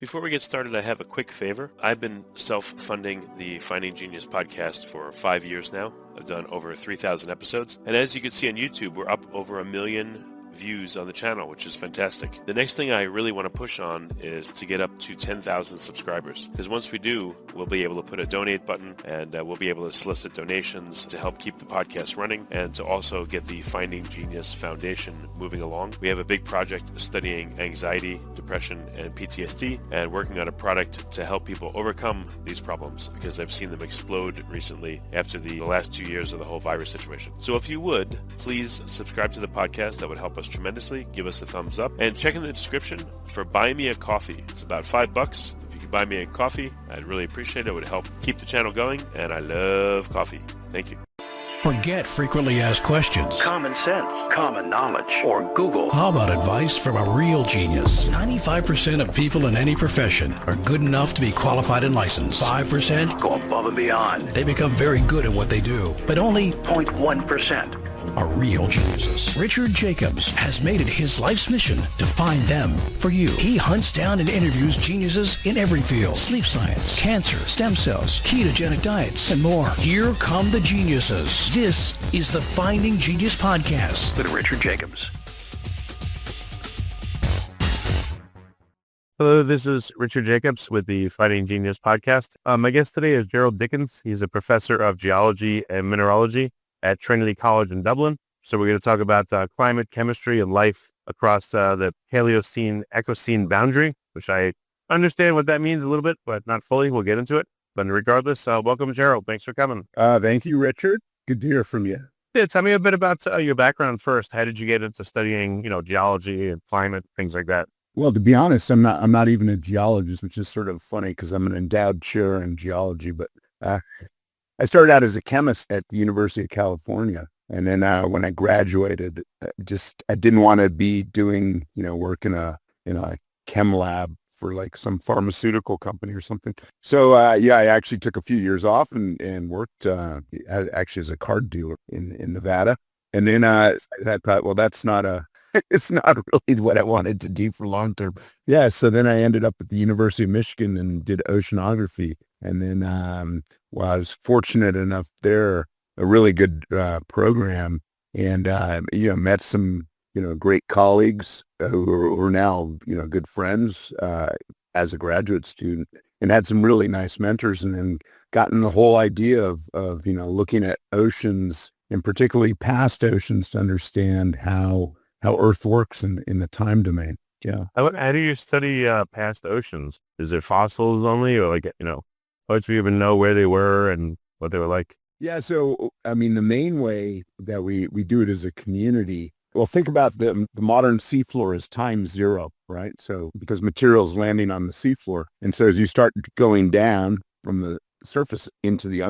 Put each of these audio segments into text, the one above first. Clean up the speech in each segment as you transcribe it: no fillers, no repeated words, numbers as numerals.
Before we get started, I have a quick favor. I've been self-funding the Finding Genius podcast for 5 years now. I've done over 3,000 episodes. And as you can see on YouTube, we're up over 1 million views on the channel, which is fantastic. The next thing I really want to push on is to get up to 10,000 subscribers. Because once we do, we'll be able to put a donate button and we'll be able to solicit donations to help keep the podcast running and to also get the Finding Genius Foundation moving along. We have a big project studying anxiety, depression, and PTSD and working on a product to help people overcome these problems because I've seen them explode recently after the last 2 years of the whole virus situation. So if you would, please subscribe to the podcast. That would help us tremendously. Give us a thumbs up and check in the description for Buy Me a Coffee. It's about $5. If you could buy me a coffee, I'd really appreciate it. It would help keep the channel going, and I love coffee. Thank you. Forget frequently asked questions. Common sense, common knowledge, or Google. How about advice from a real genius? 95% of people in any profession are good enough to be qualified and licensed. 5% go above and beyond. They become very good at what they do, but only 0.1% are real geniuses. Richard Jacobs has made it his life's mission to find them for you. He hunts down and interviews geniuses in every field: sleep science, cancer, stem cells, ketogenic diets, and more. Here come the geniuses. This is the Finding Genius Podcast with Richard Jacobs. Hello, this is Richard Jacobs with the Finding Genius Podcast. My guest today is Gerald Dickens. He's a professor of geology and mineralogy at Trinity College in Dublin. So we're going to talk about climate, chemistry, and life across the Paleocene-Ecocene boundary, which I understand what that means a little bit, but not fully. We'll get into it. But regardless, welcome, Gerald. Thanks for coming. Thank you, Richard. Good to hear from you. Yeah, tell me a bit about your background first. How did you get into studying, geology and climate, things like that? Well, to be honest, I'm not even a geologist, which is sort of funny because I'm an endowed chair in geology, but I started out as a chemist at the University of California. And then when I graduated, I didn't want to be doing, work in a chem lab for like some pharmaceutical company or something. So, I actually took a few years off and worked actually as a card dealer in Nevada. And then I thought, well, it's not really what I wanted to do for long term. Yeah. So then I ended up at the University of Michigan and did oceanography. And then, I was fortunate enough there, a really good program, and met some great colleagues who are now good friends as a graduate student, and had some really nice mentors, and then gotten the whole idea of looking at oceans, and particularly past oceans, to understand how Earth works in the time domain. Yeah. How do you study past oceans? Is it fossils only, or how do you even know where they were and what they were like? Yeah, so, the main way that we do it as a community, well, think about the modern seafloor as time zero, right? So, because material's landing on the seafloor. And so as you start going down from the surface into the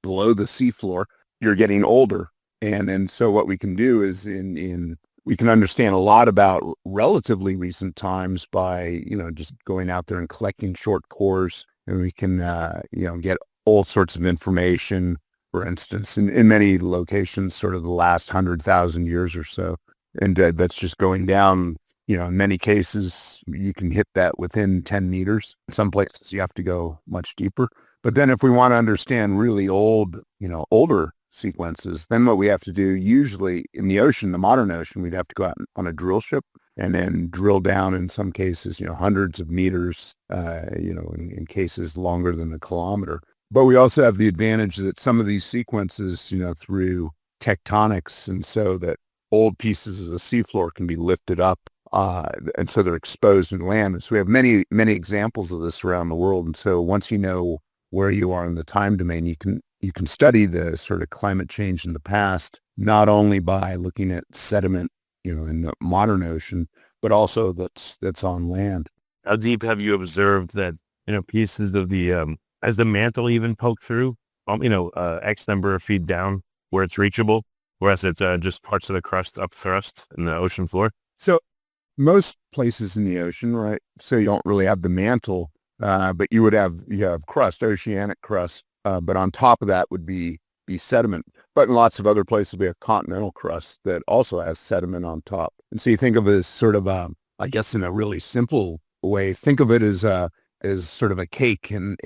below the seafloor, you're getting older. And so what we can do is we can understand a lot about relatively recent times by, just going out there and collecting short cores. And we can, get all sorts of information, for instance, in many locations, sort of the last 100,000 years or so. And that's just going down, in many cases, you can hit that within 10 meters. In some places, you have to go much deeper. But then if we want to understand really older sequences, then what we have to do usually in the ocean, the modern ocean, we'd have to go out on a drill ship and then drill down, in some cases, hundreds of meters, in cases longer than a kilometer. But we also have the advantage that some of these sequences, through tectonics, and so that old pieces of the seafloor can be lifted up, and so they're exposed in land. And so we have many, many examples of this around the world. And so once you know where you are in the time domain, you can study the sort of climate change in the past, not only by looking at sediment, in the modern ocean, but also that's on land. How deep have you observed that, pieces of the, has the mantle even poked through, X number of feet down where it's reachable, whereas it's just parts of the crust up thrust in the ocean floor? So most places in the ocean, right? So you don't really have the mantle, but you have crust, oceanic crust, but on top of that would be sediment. But in lots of other places, we have continental crust that also has sediment on top. And so you think of it as sort of, I guess in a really simple way, think of it as sort of a cake, and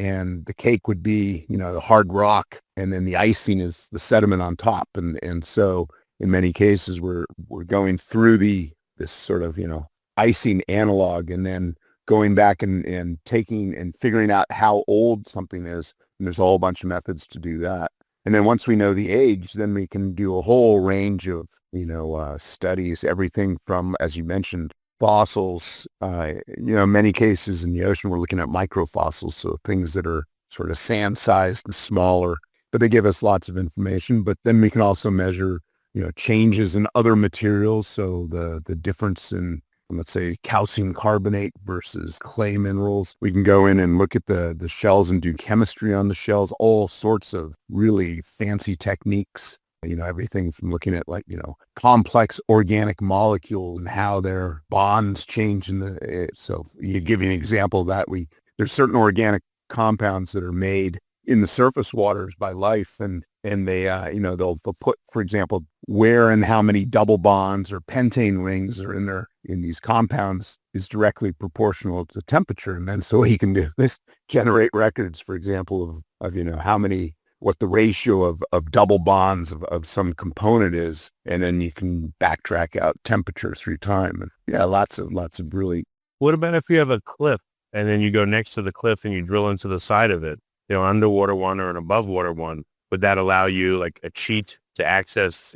the cake would be, the hard rock, and then the icing is the sediment on top. And so in many cases, we're going through this sort of, icing analog, and then going back and taking and figuring out how old something is. And there's a whole bunch of methods to do that. And then once we know the age, then we can do a whole range of, studies, everything from, as you mentioned, fossils. Many cases in the ocean, we're looking at microfossils, so things that are sort of sand-sized and smaller, but they give us lots of information. But then we can also measure, changes in other materials. So the difference in, let's say, calcium carbonate versus clay minerals. We can go in and look at the shells and do chemistry on the shells, all sorts of really fancy techniques. Everything from looking at complex organic molecules and how their bonds change so you give you an example of that. There's certain organic compounds that are made in the surface waters by life, and they they'll put, for example, where and how many double bonds or pentane rings are in these compounds is directly proportional to temperature. And then so he can do this, generate records, for example, of what the ratio of double bonds of some component is, and then you can backtrack out temperature through time. And yeah, lots of really. What about if you have a cliff and then you go next to the cliff and you drill into the side of it, underwater one or an above water one? Would that allow you like a cheat to access,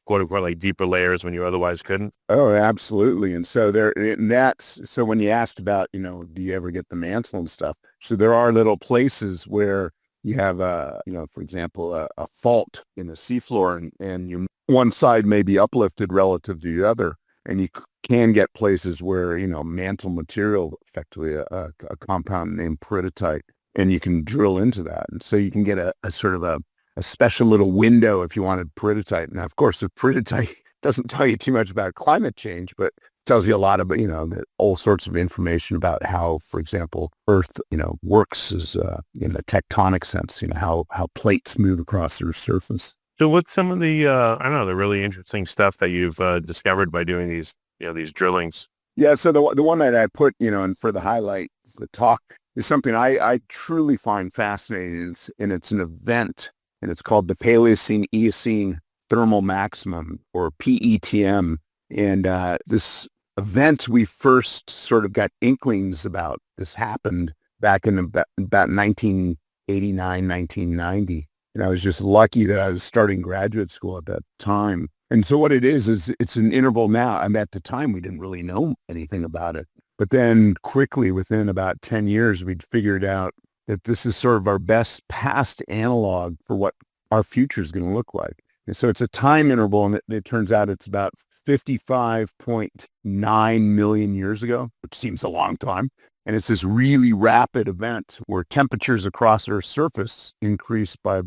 quote unquote, like deeper layers when you otherwise couldn't? Oh, absolutely. And so so when you asked about, do you ever get the mantle and stuff? So there are little places where you have for example, a fault in the seafloor, and one side may be uplifted relative to the other, and you can get places where, mantle material, effectively a compound named peridotite, and you can drill into that. And so you can get a sort of a special little window if you wanted peridotite. Now, of course, the peridotite doesn't tell you too much about climate change, but tells you a lot about, all sorts of information about how, for example, Earth, works as in the tectonic sense, how plates move across their surface. So what's some of the, the really interesting stuff that you've discovered by doing these, these drillings? Yeah. So the one that I put, and for the highlight, the talk, is something I truly find fascinating, and it's an event, and it's called the Paleocene-Eocene Thermal Maximum, or PETM. And this event, we first sort of got inklings about. This happened back in about 1989, 1990. And I was just lucky that I was starting graduate school at that time. And so what it is it's an interval now. At the time, we didn't really know anything about it. But then quickly, within about 10 years, we'd figured out that this is sort of our best past analog for what our future is going to look like. And so it's a time interval, and it turns out it's about 55.9 million years ago, which seems a long time. And it's this really rapid event where temperatures across Earth's surface increase by,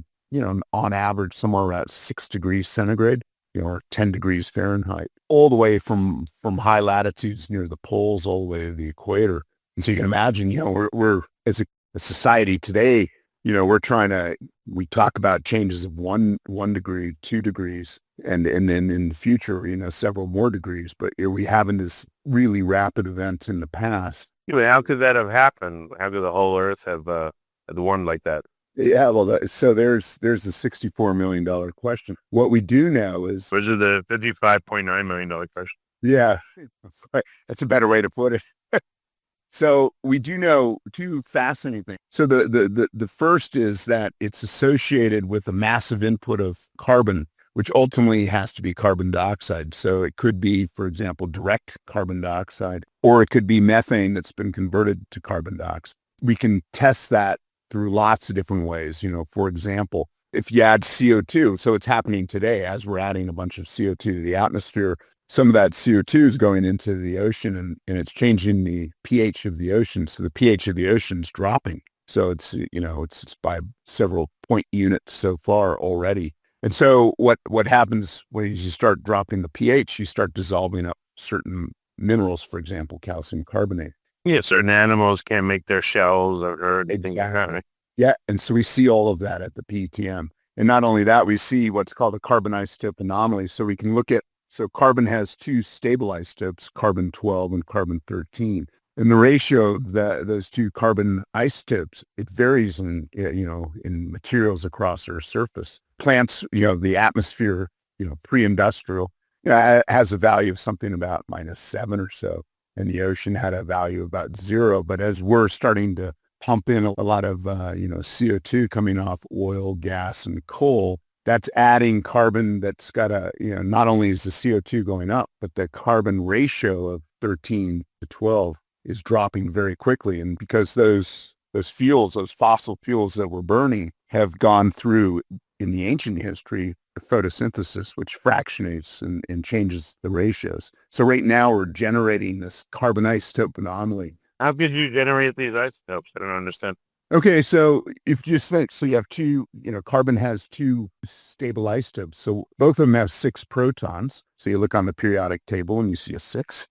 on average, somewhere around 6 degrees centigrade, or 10 degrees Fahrenheit, all the way from high latitudes near the poles all the way to the equator. And so you can imagine, we're as a society today, we talk about changes of one degree, 2 degrees, and then in the future, several more degrees. But we having this really rapid event in the past. How could that have happened? How could the whole Earth have warmed like that? Yeah, well, so there's the $64 million question. What we do know is... Was it the $55.9 million question? Yeah, that's a better way to put it. So we do know two fascinating things. So the first is that it's associated with a massive input of carbon, which ultimately has to be carbon dioxide. So it could be, for example, direct carbon dioxide, or it could be methane that's been converted to carbon dioxide. We can test that through lots of different ways. For example, if you add CO2, so it's happening today as we're adding a bunch of CO2 to the atmosphere, some of that CO2 is going into the ocean, and it's changing the pH of the ocean. So the pH of the ocean is dropping. So it's by several point units so far already. And so what happens when you start dropping the pH, you start dissolving up certain minerals, for example, calcium carbonate. Yeah, certain animals can't make their shells or anything like that, right? Yeah, and so we see all of that at the PETM. And not only that, we see what's called a carbon isotope anomaly. So we can look at, so carbon has two stable isotopes, carbon-12 and carbon-13. And the ratio of those two carbon isotopes, it varies in materials across Earth's surface. Plants, the atmosphere, pre-industrial, has a value of something about -7 or so. And the ocean had a value of about 0. But as we're starting to pump in a lot of, CO2 coming off oil, gas, and coal, that's adding carbon that's got not only is the CO2 going up, but the carbon ratio of 13 to 12 is dropping very quickly. And because those fuels, those fossil fuels that we're burning have gone through in the ancient history, photosynthesis, which fractionates and changes the ratios. So right now we're generating this carbon isotope anomaly. How could you generate these isotopes? I don't understand. Okay, so if you just think, so you have two, carbon has two stable isotopes. So both of them have 6 protons. So you look on the periodic table and you see a 6,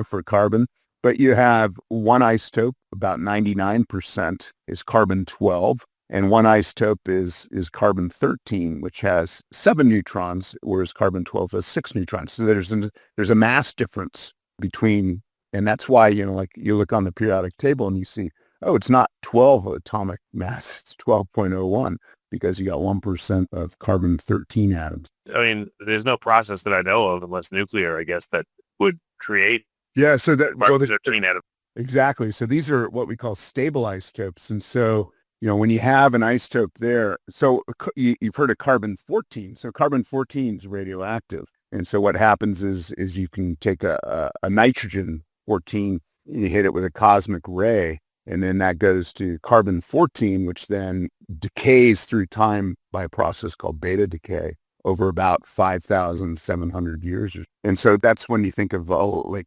for carbon. But you have one isotope, about 99% is carbon-12, and one isotope is carbon-13, which has 7 neutrons, whereas carbon-12 has 6 neutrons. So there's a mass difference between, and that's why, like you look on the periodic table and you see, oh, it's not 12 atomic mass, it's 12.01, because you got 1% of carbon-13 atoms. I mean, there's no process that I know of, unless nuclear, I guess, that would create Yeah, so that carbon-13 atoms. Exactly. So these are what we call stable isotopes. And so, when you have an isotope there, so you've heard of carbon-14. So carbon-14 is radioactive. And so what happens is you can take a nitrogen-14, you hit it with a cosmic ray, and then that goes to carbon-14, which then decays through time by a process called beta decay over about 5,700 years. And so that's when you think of,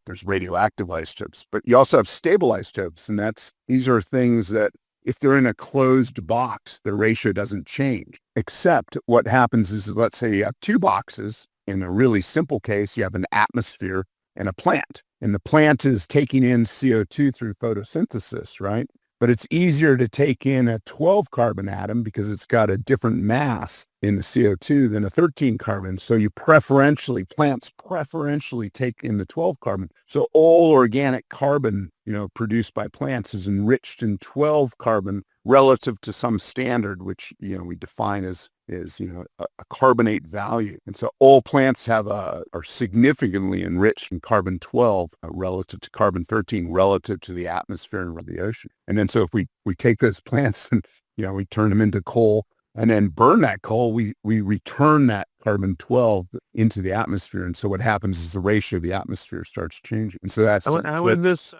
there's radioactive isotopes. But you also have stable isotopes, and these are things that if they're in a closed box, the ratio doesn't change. Except what happens is, let's say you have 2 boxes. In a really simple case, you have an atmosphere and a plant. And the plant is taking in CO2 through photosynthesis, right? But it's easier to take in a 12 carbon atom because it's got a different mass in the CO2 than a 13 carbon. So plants preferentially take in the 12 carbon. So all organic carbon, produced by plants is enriched in 12 carbon relative to some standard, which, we define as a carbonate value. And so all plants are significantly enriched in carbon-12 relative to carbon-13, relative to the atmosphere and the ocean. And then so if we take those plants and, we turn them into coal and then burn that coal, we return that carbon-12 into the atmosphere. And so what happens is the ratio of the atmosphere starts changing. And so that's... How would this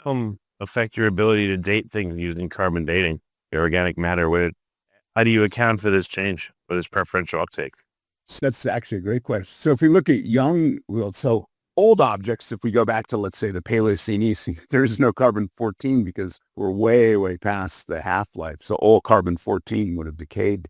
affect your ability to date things using carbon dating, your organic matter? How do you account for this change, for this preferential uptake? So that's actually a great question. So if we look at old objects, if we go back to, let's say, the Paleoceanese, there is no carbon-14 because we're way, way past the half-life. So all carbon-14 would have decayed.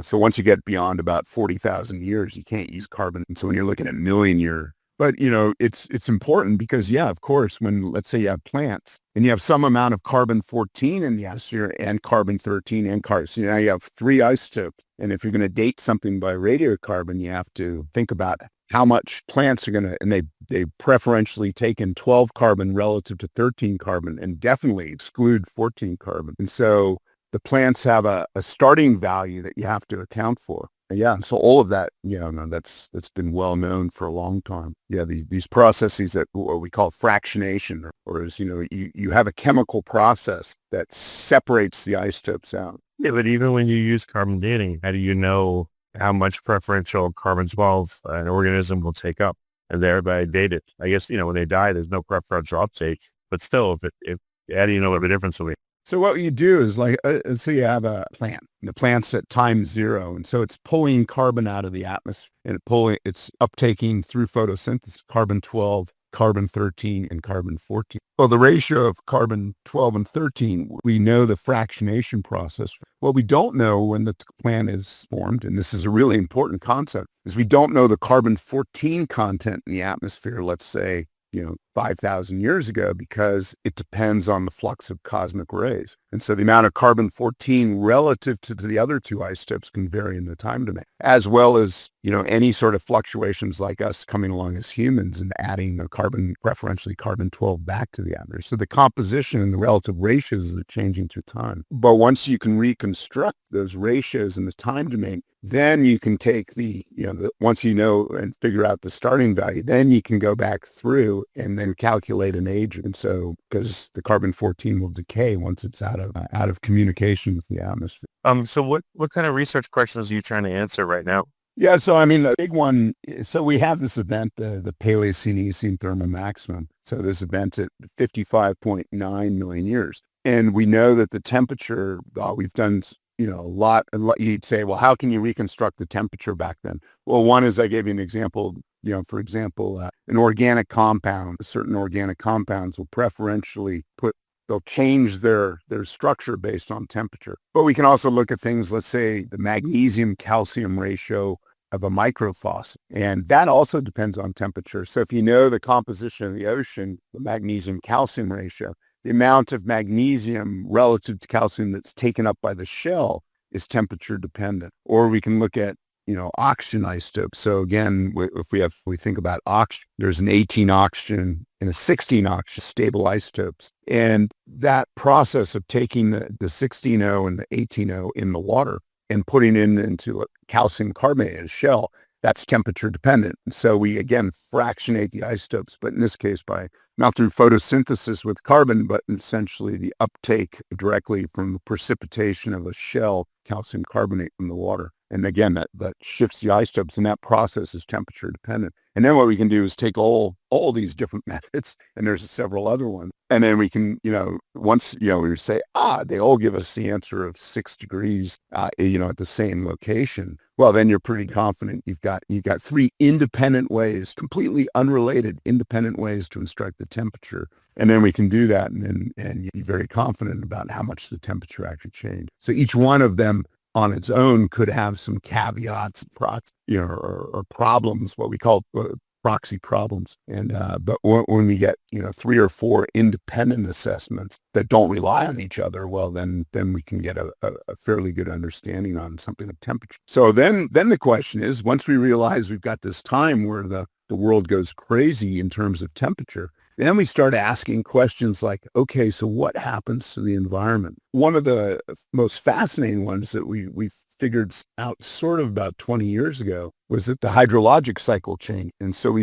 So once you get beyond about 40,000 years, you can't use carbon. And so when you're looking at million-year, but, it's important because, yeah, of course, when, let's say you have plants and you have some amount of carbon-14 in the atmosphere and carbon-13 and carbon. So now you have 3 isotopes. And if you're going to date something by radiocarbon, you have to think about how much plants are going to, and they preferentially take in 12 carbon relative to 13 carbon and definitely exclude 14 carbon. And so the plants have a starting value that you have to account for. Yeah, so all of that, that's been well known for a long time. Yeah, these processes that what we call fractionation, or as you have a chemical process that separates the isotopes out. Yeah, but even when you use carbon dating, how do you know how much preferential carbon-12 an organism will take up and thereby date it? I guess, when they die, there's no preferential uptake, but still, how do you know what the difference will be? So what you do is so you have a plant. The plant's at time 0, and so it's pulling carbon out of the atmosphere, and it's uptaking through photosynthesis carbon-12, carbon-13, and carbon-14. Well, the ratio of carbon-12 and 13, we know the fractionation process. What we don't know when the plant is formed, and this is a really important concept, is we don't know the carbon-14 content in the atmosphere, let's say, 5,000 years ago, because it depends on the flux of cosmic rays. And so the amount of carbon-14 relative to the other two isotopes can vary in the time domain, as well as, any sort of fluctuations like us coming along as humans and adding the carbon, preferentially carbon-12 back to the atmosphere. So the composition and the relative ratios are changing through time. But once you can reconstruct those ratios in the time domain, then you can take once you know and figure out the starting value, then you can go back through and then calculate an age. And so, because the carbon-14 will decay once it's out of communication with the atmosphere. So what kind of research questions are you trying to answer right now? Yeah, so the big one, so we have this event, the Paleoceanocene thermal maximum. So this event at 55.9 million years. And we know that the temperature, we've done, a lot, you'd say, well, how can you reconstruct the temperature back then? Well, one is, I gave you an example, for example, an organic compound, certain organic compounds will preferentially they'll change their structure based on temperature. But we can also look at things, let's say the magnesium-calcium ratio of a microfossil. And that also depends on temperature. So if you know the composition of the ocean, the magnesium-calcium ratio, the amount of magnesium relative to calcium that's taken up by the shell is temperature dependent. Or we can look at oxygen isotopes. So again, if we think about oxygen, there's an 18 oxygen and a 16 oxygen stable isotopes. And that process of taking the 16O and the 18O in the water and putting it into a calcium carbonated shell, that's temperature dependent. And so we, again, fractionate the isotopes, but in this case not through photosynthesis with carbon, but essentially the uptake directly from the precipitation of a shell calcium carbonate from the water. And again, that shifts the isotopes, and that process is temperature dependent. And then what we can do is take all these different methods, and there's several other ones. And then we can, once, we say, they all give us the answer of 6 degrees, at the same location. Well, then you're pretty confident you've got 3 independent ways, completely unrelated independent ways to instruct the temperature. And then we can do that and you'd be very confident about how much the temperature actually changed. So each one of them on its own could have some caveats, or problems, what we call proxy problems. And but when we get 3 or 4 independent assessments that don't rely on each other, well, then we can get a fairly good understanding on something of temperature. So then the question is, once we realize we've got this time where the world goes crazy in terms of temperature, then we start asking questions like, okay, so what happens to the environment? One of the most fascinating ones that we figured out sort of about 20 years ago was that the hydrologic cycle changed. And so if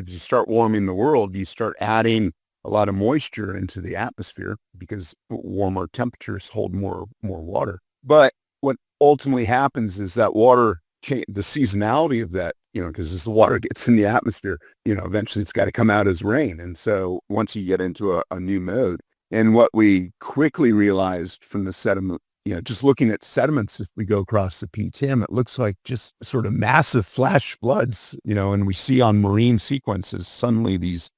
you start warming the world, you start adding a lot of moisture into the atmosphere because warmer temperatures hold more water. But what ultimately happens is that water, the seasonality of that, because as the water gets in the atmosphere, eventually it's got to come out as rain. And so once you get into a new mode, and what we quickly realized from the sediment, just looking at sediments, if we go across the PTM, it looks like just sort of massive flash floods, and we see on marine sequences suddenly these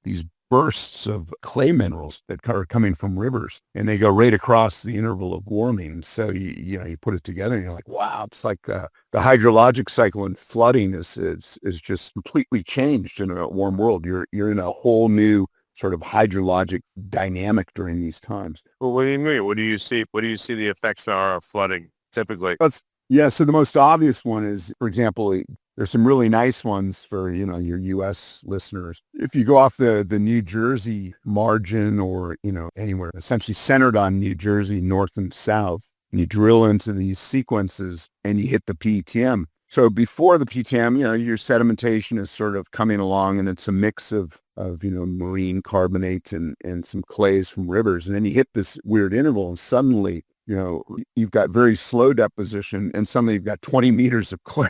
bursts of clay minerals that are coming from rivers, and they go right across the interval of warming. So you put it together and you're like, wow, it's like the hydrologic cycle and flooding is just completely changed in a warm world. You're in a whole new sort of hydrologic dynamic during these times. Well, what do you mean? What do you see the effects are of flooding typically? So the most obvious one is, for example, there's some really nice ones for, your U.S. listeners. If you go off the New Jersey margin or, anywhere essentially centered on New Jersey, north and south, and you drill into these sequences and you hit the PTM. So before the PTM, your sedimentation is sort of coming along, and it's a mix of marine carbonates and some clays from rivers. And then you hit this weird interval, and suddenly, you've got very slow deposition, and suddenly you've got 20 meters of clay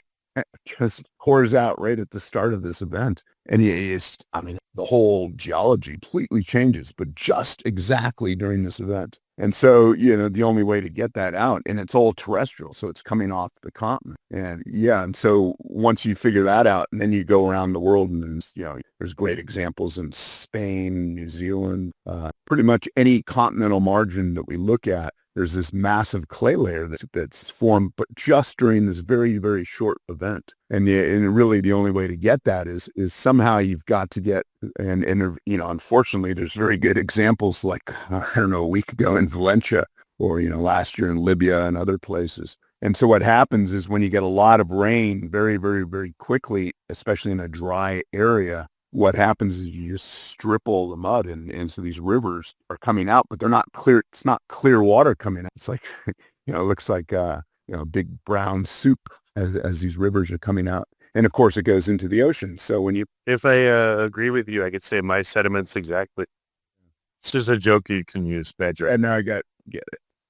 just pours out right at the start of this event. And the whole geology completely changes, but just exactly during this event. And so, the only way to get that out, and it's all terrestrial, so it's coming off the continent. And so once you figure that out, and then you go around the world, and there's great examples in Spain, New Zealand, pretty much any continental margin that we look at, there's this massive clay layer that's formed, but just during this very, very short event. And really the only way to get that is somehow you've got to get, and unfortunately there's very good examples like, I don't know, a week ago in Valencia, or, last year in Libya and other places. And so what happens is when you get a lot of rain very, very, very quickly, especially in a dry area, what happens is you just strip all the mud, and so these rivers are coming out, but they're not clear. It's not clear water coming out. It's like, it looks like, big brown soup as these rivers are coming out. And of course it goes into the ocean. So if I agree with you, I could say my sentiments exactly. It's just a joke you can use, Badger. And now I get it.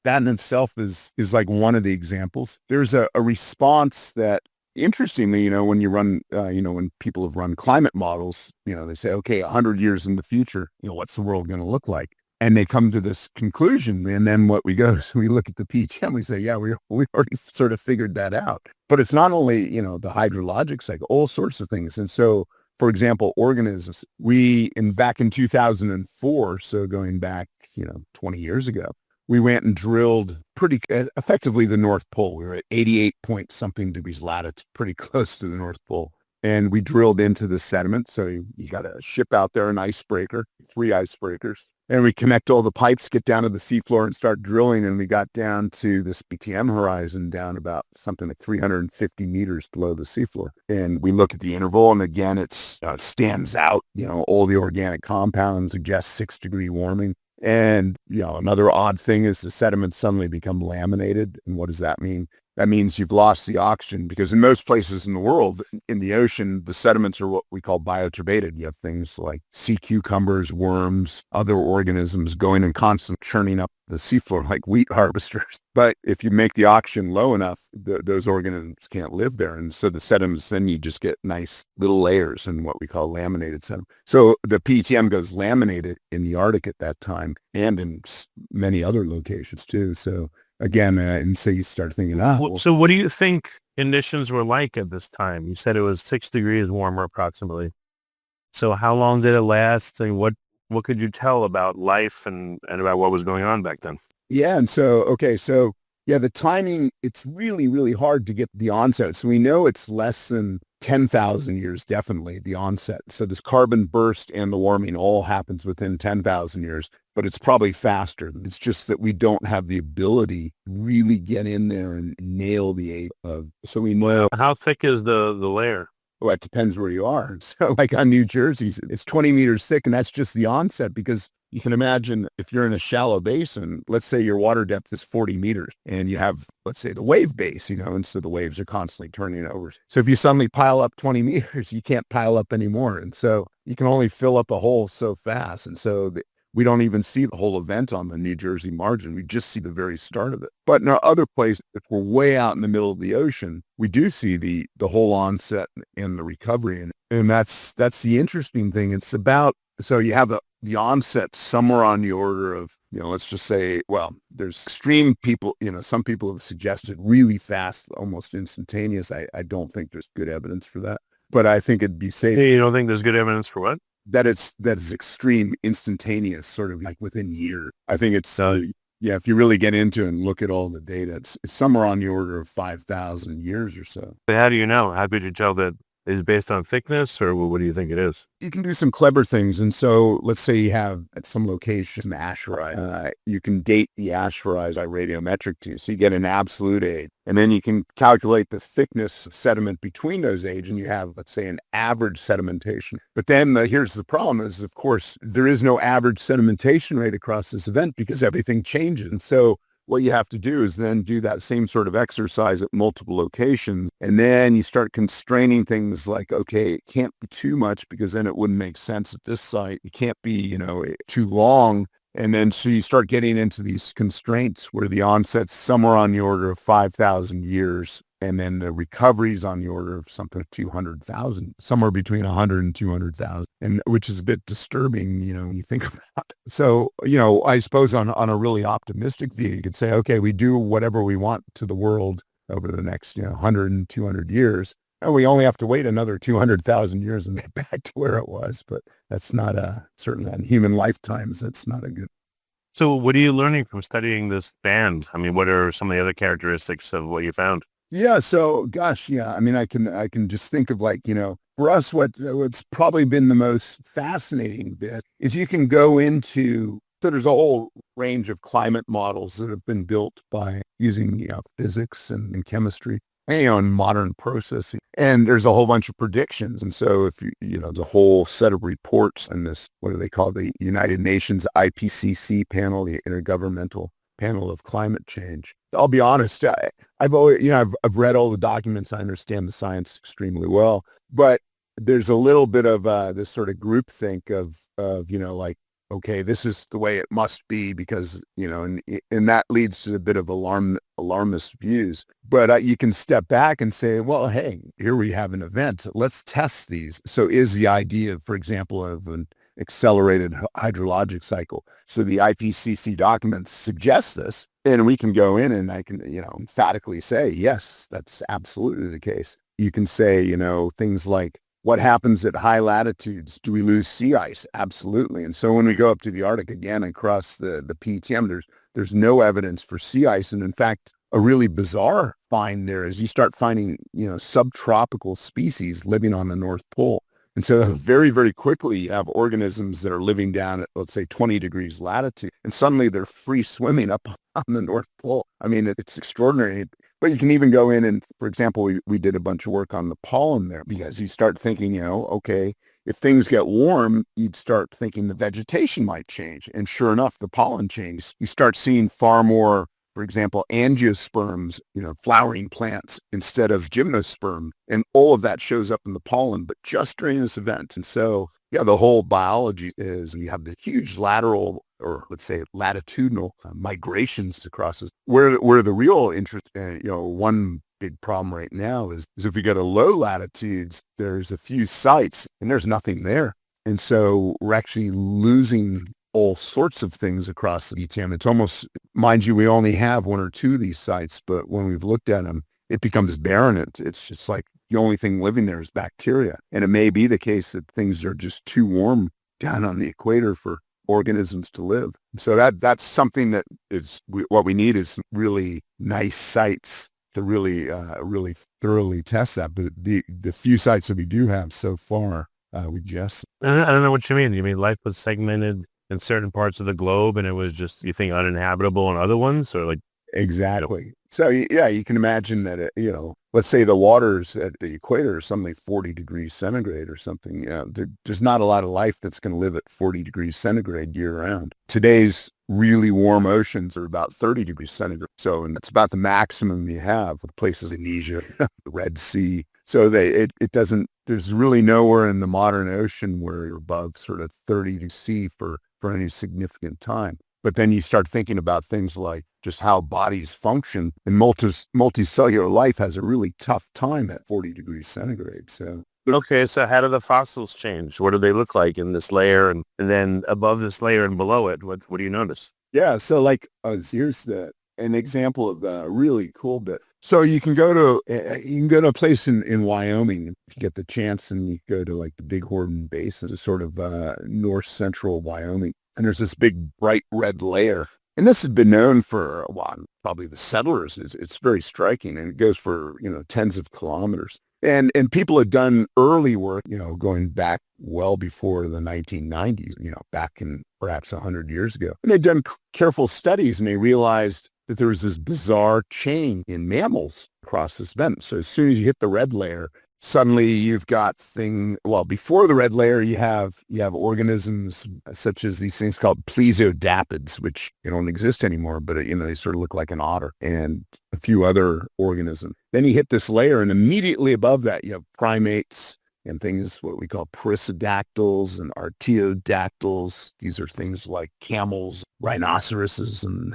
That in itself is like one of the examples. There's a response that, interestingly, when you run, when people have run climate models, they say, okay, 100 years in the future, what's the world going to look like? And they come to this conclusion. And then what we go is we look at the PTM, we say, yeah, we already sort of figured that out. But it's not only, the hydrologic cycle, all sorts of things. And so, for example, organisms, back in 2004, so going back, 20 years ago, we went and drilled pretty effectively the North Pole. We were at 88 point something degrees latitude, pretty close to the North Pole. And we drilled into the sediment. So you got to ship out there an icebreaker, 3 icebreakers. And we connect all the pipes, get down to the seafloor and start drilling. And we got down to this BTM horizon down about something like 350 meters below the seafloor. And we look at the interval, and again, it stands out. All the organic compounds suggest 6-degree warming. And, another odd thing is the sediments suddenly become laminated. And what does that mean? That means you've lost the oxygen, because in most places in the world, in the ocean, the sediments are what we call bioturbated. You have things like sea cucumbers, worms, other organisms going and constantly churning up the seafloor like wheat harvesters. But if you make the oxygen low enough, those organisms can't live there. And so the sediments, then you just get nice little layers in what we call laminated sediment. So the PTM goes laminated in the Arctic at that time, and in many other locations too. So again, and so you start thinking, So what do you think conditions were like at this time? You said it was 6 degrees warmer approximately. So how long did it last? And what could you tell about life and about what was going on back then? Yeah. And so, the timing, it's really, really hard to get the onset. So we know it's less than 10,000 years, definitely, the onset. So this carbon burst and the warming all happens within 10,000 years, but it's probably faster. It's just that we don't have the ability to really get in there and nail the age of. So we know. How thick is the layer? Well, it depends where you are. So like on New Jersey, it's 20 meters thick, and that's just the onset, because you can imagine if you're in a shallow basin, let's say your water depth is 40 meters and you have, let's say, the wave base, and so the waves are constantly turning over. So if you suddenly pile up 20 meters, you can't pile up anymore. And so you can only fill up a hole so fast. And so we don't even see the whole event on the New Jersey margin. We just see the very start of it. But in our other places, if we're way out in the middle of the ocean, we do see the whole onset and the recovery. And that's the interesting thing. It's about, so you have the onset somewhere on the order of, let's just say, well, there's extreme people, some people have suggested really fast, almost instantaneous. I don't think there's good evidence for that, but I think it'd be safe. You don't think there's good evidence for what? That is extreme, instantaneous, sort of like within years. I think it's, if you really get into it and look at all the data, it's somewhere on the order of 5,000 years or so. But how do you know? How could you tell that is based on thickness, or what do you think it is? You can do some clever things. And so let's say you have at some location some asteroid. You can date the asteroids by radiometric too. So you get an absolute age. And then you can calculate the thickness of sediment between those ages, and you have, let's say, an average sedimentation. But then here's the problem is, of course, there is no average sedimentation rate across this event because everything changes. And so what you have to do is then do that same sort of exercise at multiple locations. And then you start constraining things like, okay, it can't be too much because then it wouldn't make sense at this site. It can't be, too long. And then so you start getting into these constraints where the onset's somewhere on the order of 5,000 years. And then the recovery's on the order of something like 200,000, somewhere between 100 and 200,000, and which is a bit disturbing, when you think about it. So, I suppose on a really optimistic view, you could say, okay, we do whatever we want to the world over the next, 100 and 200 years. And we only have to wait another 200,000 years and get back to where it was. But that's not certainly on human lifetimes, that's not a good. So what are you learning from studying this band? I mean, what are some of the other characteristics of what you found? Yeah. So, gosh, yeah. I mean, I can just think of like, for us, what's probably been the most fascinating bit is you can go into, so there's a whole range of climate models that have been built by using, physics and chemistry, and modern processing. And there's a whole bunch of predictions. And so if there's a whole set of reports in this, what do they call the United Nations IPCC panel, the Intergovernmental Panel of Climate Change. I'll be honest, I've always, I've read all the documents. I understand the science extremely well, but there's a little bit of this sort of groupthink of, like, okay, this is the way it must be because, and that leads to a bit of alarmist views. But you can step back and say, well, hey, here we have an event. Let's test these. So is the idea, for example, of an accelerated hydrologic cycle. So the IPCC documents suggest this, and we can go in and I can, emphatically say, yes, that's absolutely the case. You can say, things like, what happens at high latitudes? Do we lose sea ice? Absolutely. And so when we go up to the Arctic again and cross the PTM, there's no evidence for sea ice. And in fact, a really bizarre find there is you start finding, subtropical species living on the North Pole. And so very, very quickly, you have organisms that are living down at, let's say, 20 degrees latitude, and suddenly they're free swimming up on the North Pole. I mean, it's extraordinary. But you can even go in and, for example, we did a bunch of work on the pollen there because you start thinking, okay, if things get warm, you'd start thinking the vegetation might change. And sure enough, the pollen changes. You start seeing far more, for example, angiosperms, flowering plants instead of gymnosperm. And all of that shows up in the pollen, but just during this event. And so, yeah, the whole biology is you have the huge lateral or let's say latitudinal migrations across this. Where the real interest, one big problem right now is if we go to low latitudes, there's a few sites and there's nothing there. And so we're actually losing all sorts of things across the ETM. It's almost, mind you, we only have one or two of these sites, but when we've looked at them, it becomes barren. It's just like the only thing living there is bacteria. And it may be the case that things are just too warm down on the equator for organisms to live. So that's something that what we need is really nice sites to really thoroughly test that. But the few sites that we do have so far, we just... I don't know what you mean. You mean life was segmented in certain parts of the globe and it was just, you think, uninhabitable in other ones, or like... Exactly. So, yeah, you can imagine that, let's say the waters at the equator are something like 40 degrees centigrade or something. There's not a lot of life that's going to live at 40 degrees centigrade year round. Today's really warm oceans are about 30 degrees centigrade. So, and that's about the maximum you have with places in Asia, the Red Sea. So it doesn't, there's really nowhere in the modern ocean where you're above sort of 30 degrees C for any significant time. But then you start thinking about things like just how bodies function, and multicellular life has a really tough time at 40 degrees centigrade. So, okay, so how do the fossils change? What do they look like in this layer, and then above this layer and below it? What do you notice? Yeah, so like here's an example of the really cool bit. So you can go to a place in Wyoming if you get the chance, and you go to like the Bighorn Basin, it's sort of north central Wyoming. And there's this big bright red layer. And this has been known for a while, probably the settlers. It's very striking, and it goes for, tens of kilometers. And people had done early work, going back well before the 1990s, back in perhaps 100 years ago. And they'd done careful studies, and they realized that there was this bizarre chain in mammals across this vent. So as soon as you hit the red layer, suddenly you've got before the red layer, you have organisms such as these things called plesiodapids, which they don't exist anymore, but they sort of look like an otter, and a few other organisms. Then you hit this layer, and immediately above that, you have primates and things, what we call perissodactyls and artiodactyls. These are things like camels, rhinoceroses, and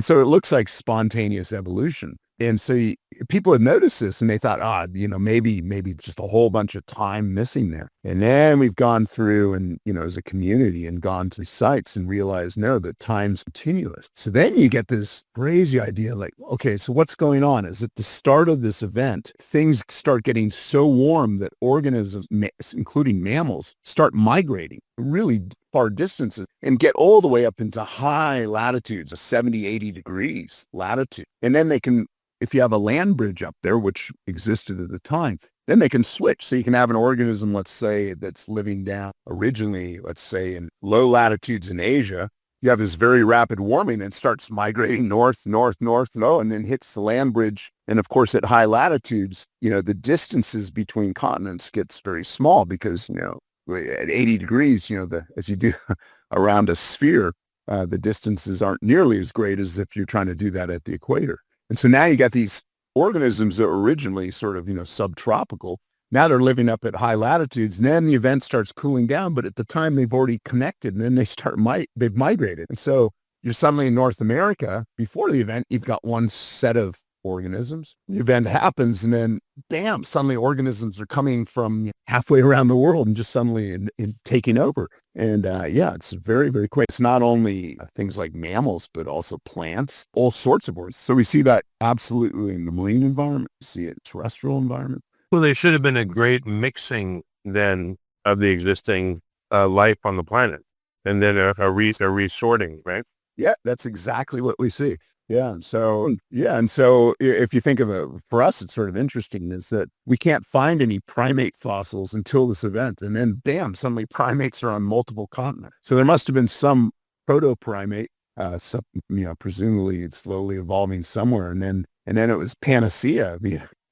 so it looks like spontaneous evolution. And so people had noticed this, and they thought, maybe just a whole bunch of time missing there. And then we've gone through and, as a community, and gone to sites and realized, no, that time's continuous. So then you get this crazy idea like, okay, so what's going on? Is at the start of this event, things start getting so warm that organisms, including mammals, start migrating really far distances and get all the way up into high latitudes of 70, 80 degrees latitude. And then they can, if you have a land bridge up there, which existed at the time, then they can switch. So you can have an organism, let's say, that's living down originally, let's say, in low latitudes in Asia. You have this very rapid warming and starts migrating north, and then hits the land bridge. And of course, at high latitudes, the distances between continents gets very small because, at 80 degrees, as you do around a sphere, the distances aren't nearly as great as if you're trying to do that at the equator. And so now you got these organisms that were originally sort of, subtropical. Now they're living up at high latitudes, and then the event starts cooling down, but at the time they've already connected, and then they've migrated. And so you're suddenly in North America. Before the event, you've got one set of organisms. The event happens, and then bam, suddenly organisms are coming from halfway around the world and just suddenly in taking over. And it's very, very quick. It's not only things like mammals, but also plants, all sorts of organisms. So we see that absolutely in the marine environment. We see it in terrestrial environment. Well, they should have been a great mixing then of the existing life on the planet, and then a resorting, right? Yeah, that's exactly what we see. Yeah. And so if you think of it, for us, it's sort of interesting is that we can't find any primate fossils until this event. And then bam, suddenly primates are on multiple continents. So there must have been some proto-primate, presumably it's slowly evolving somewhere. And then it was Panacea,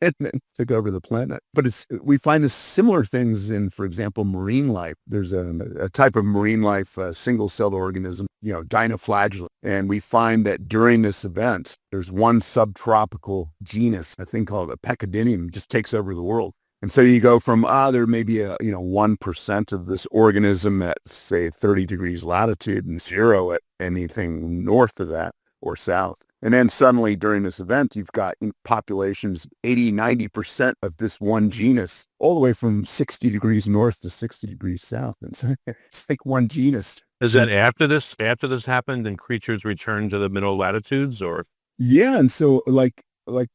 and then took over the planet. But we find similar things in, for example, marine life. There's a type of marine life, single-celled organism, dinoflagellate. And we find that during this event, there's one subtropical genus, I think called a Pecodinium, just takes over the world. And so you go from, there may be 1% of this organism at, say, 30 degrees latitude and 0 at anything north of that or south. And then suddenly during this event, you've got populations, 80, 90% of this one genus, all the way from 60 degrees north to 60 degrees south. And so it's like one genus. Is that after this happened and creatures returned to the middle latitudes, or? Yeah. And so like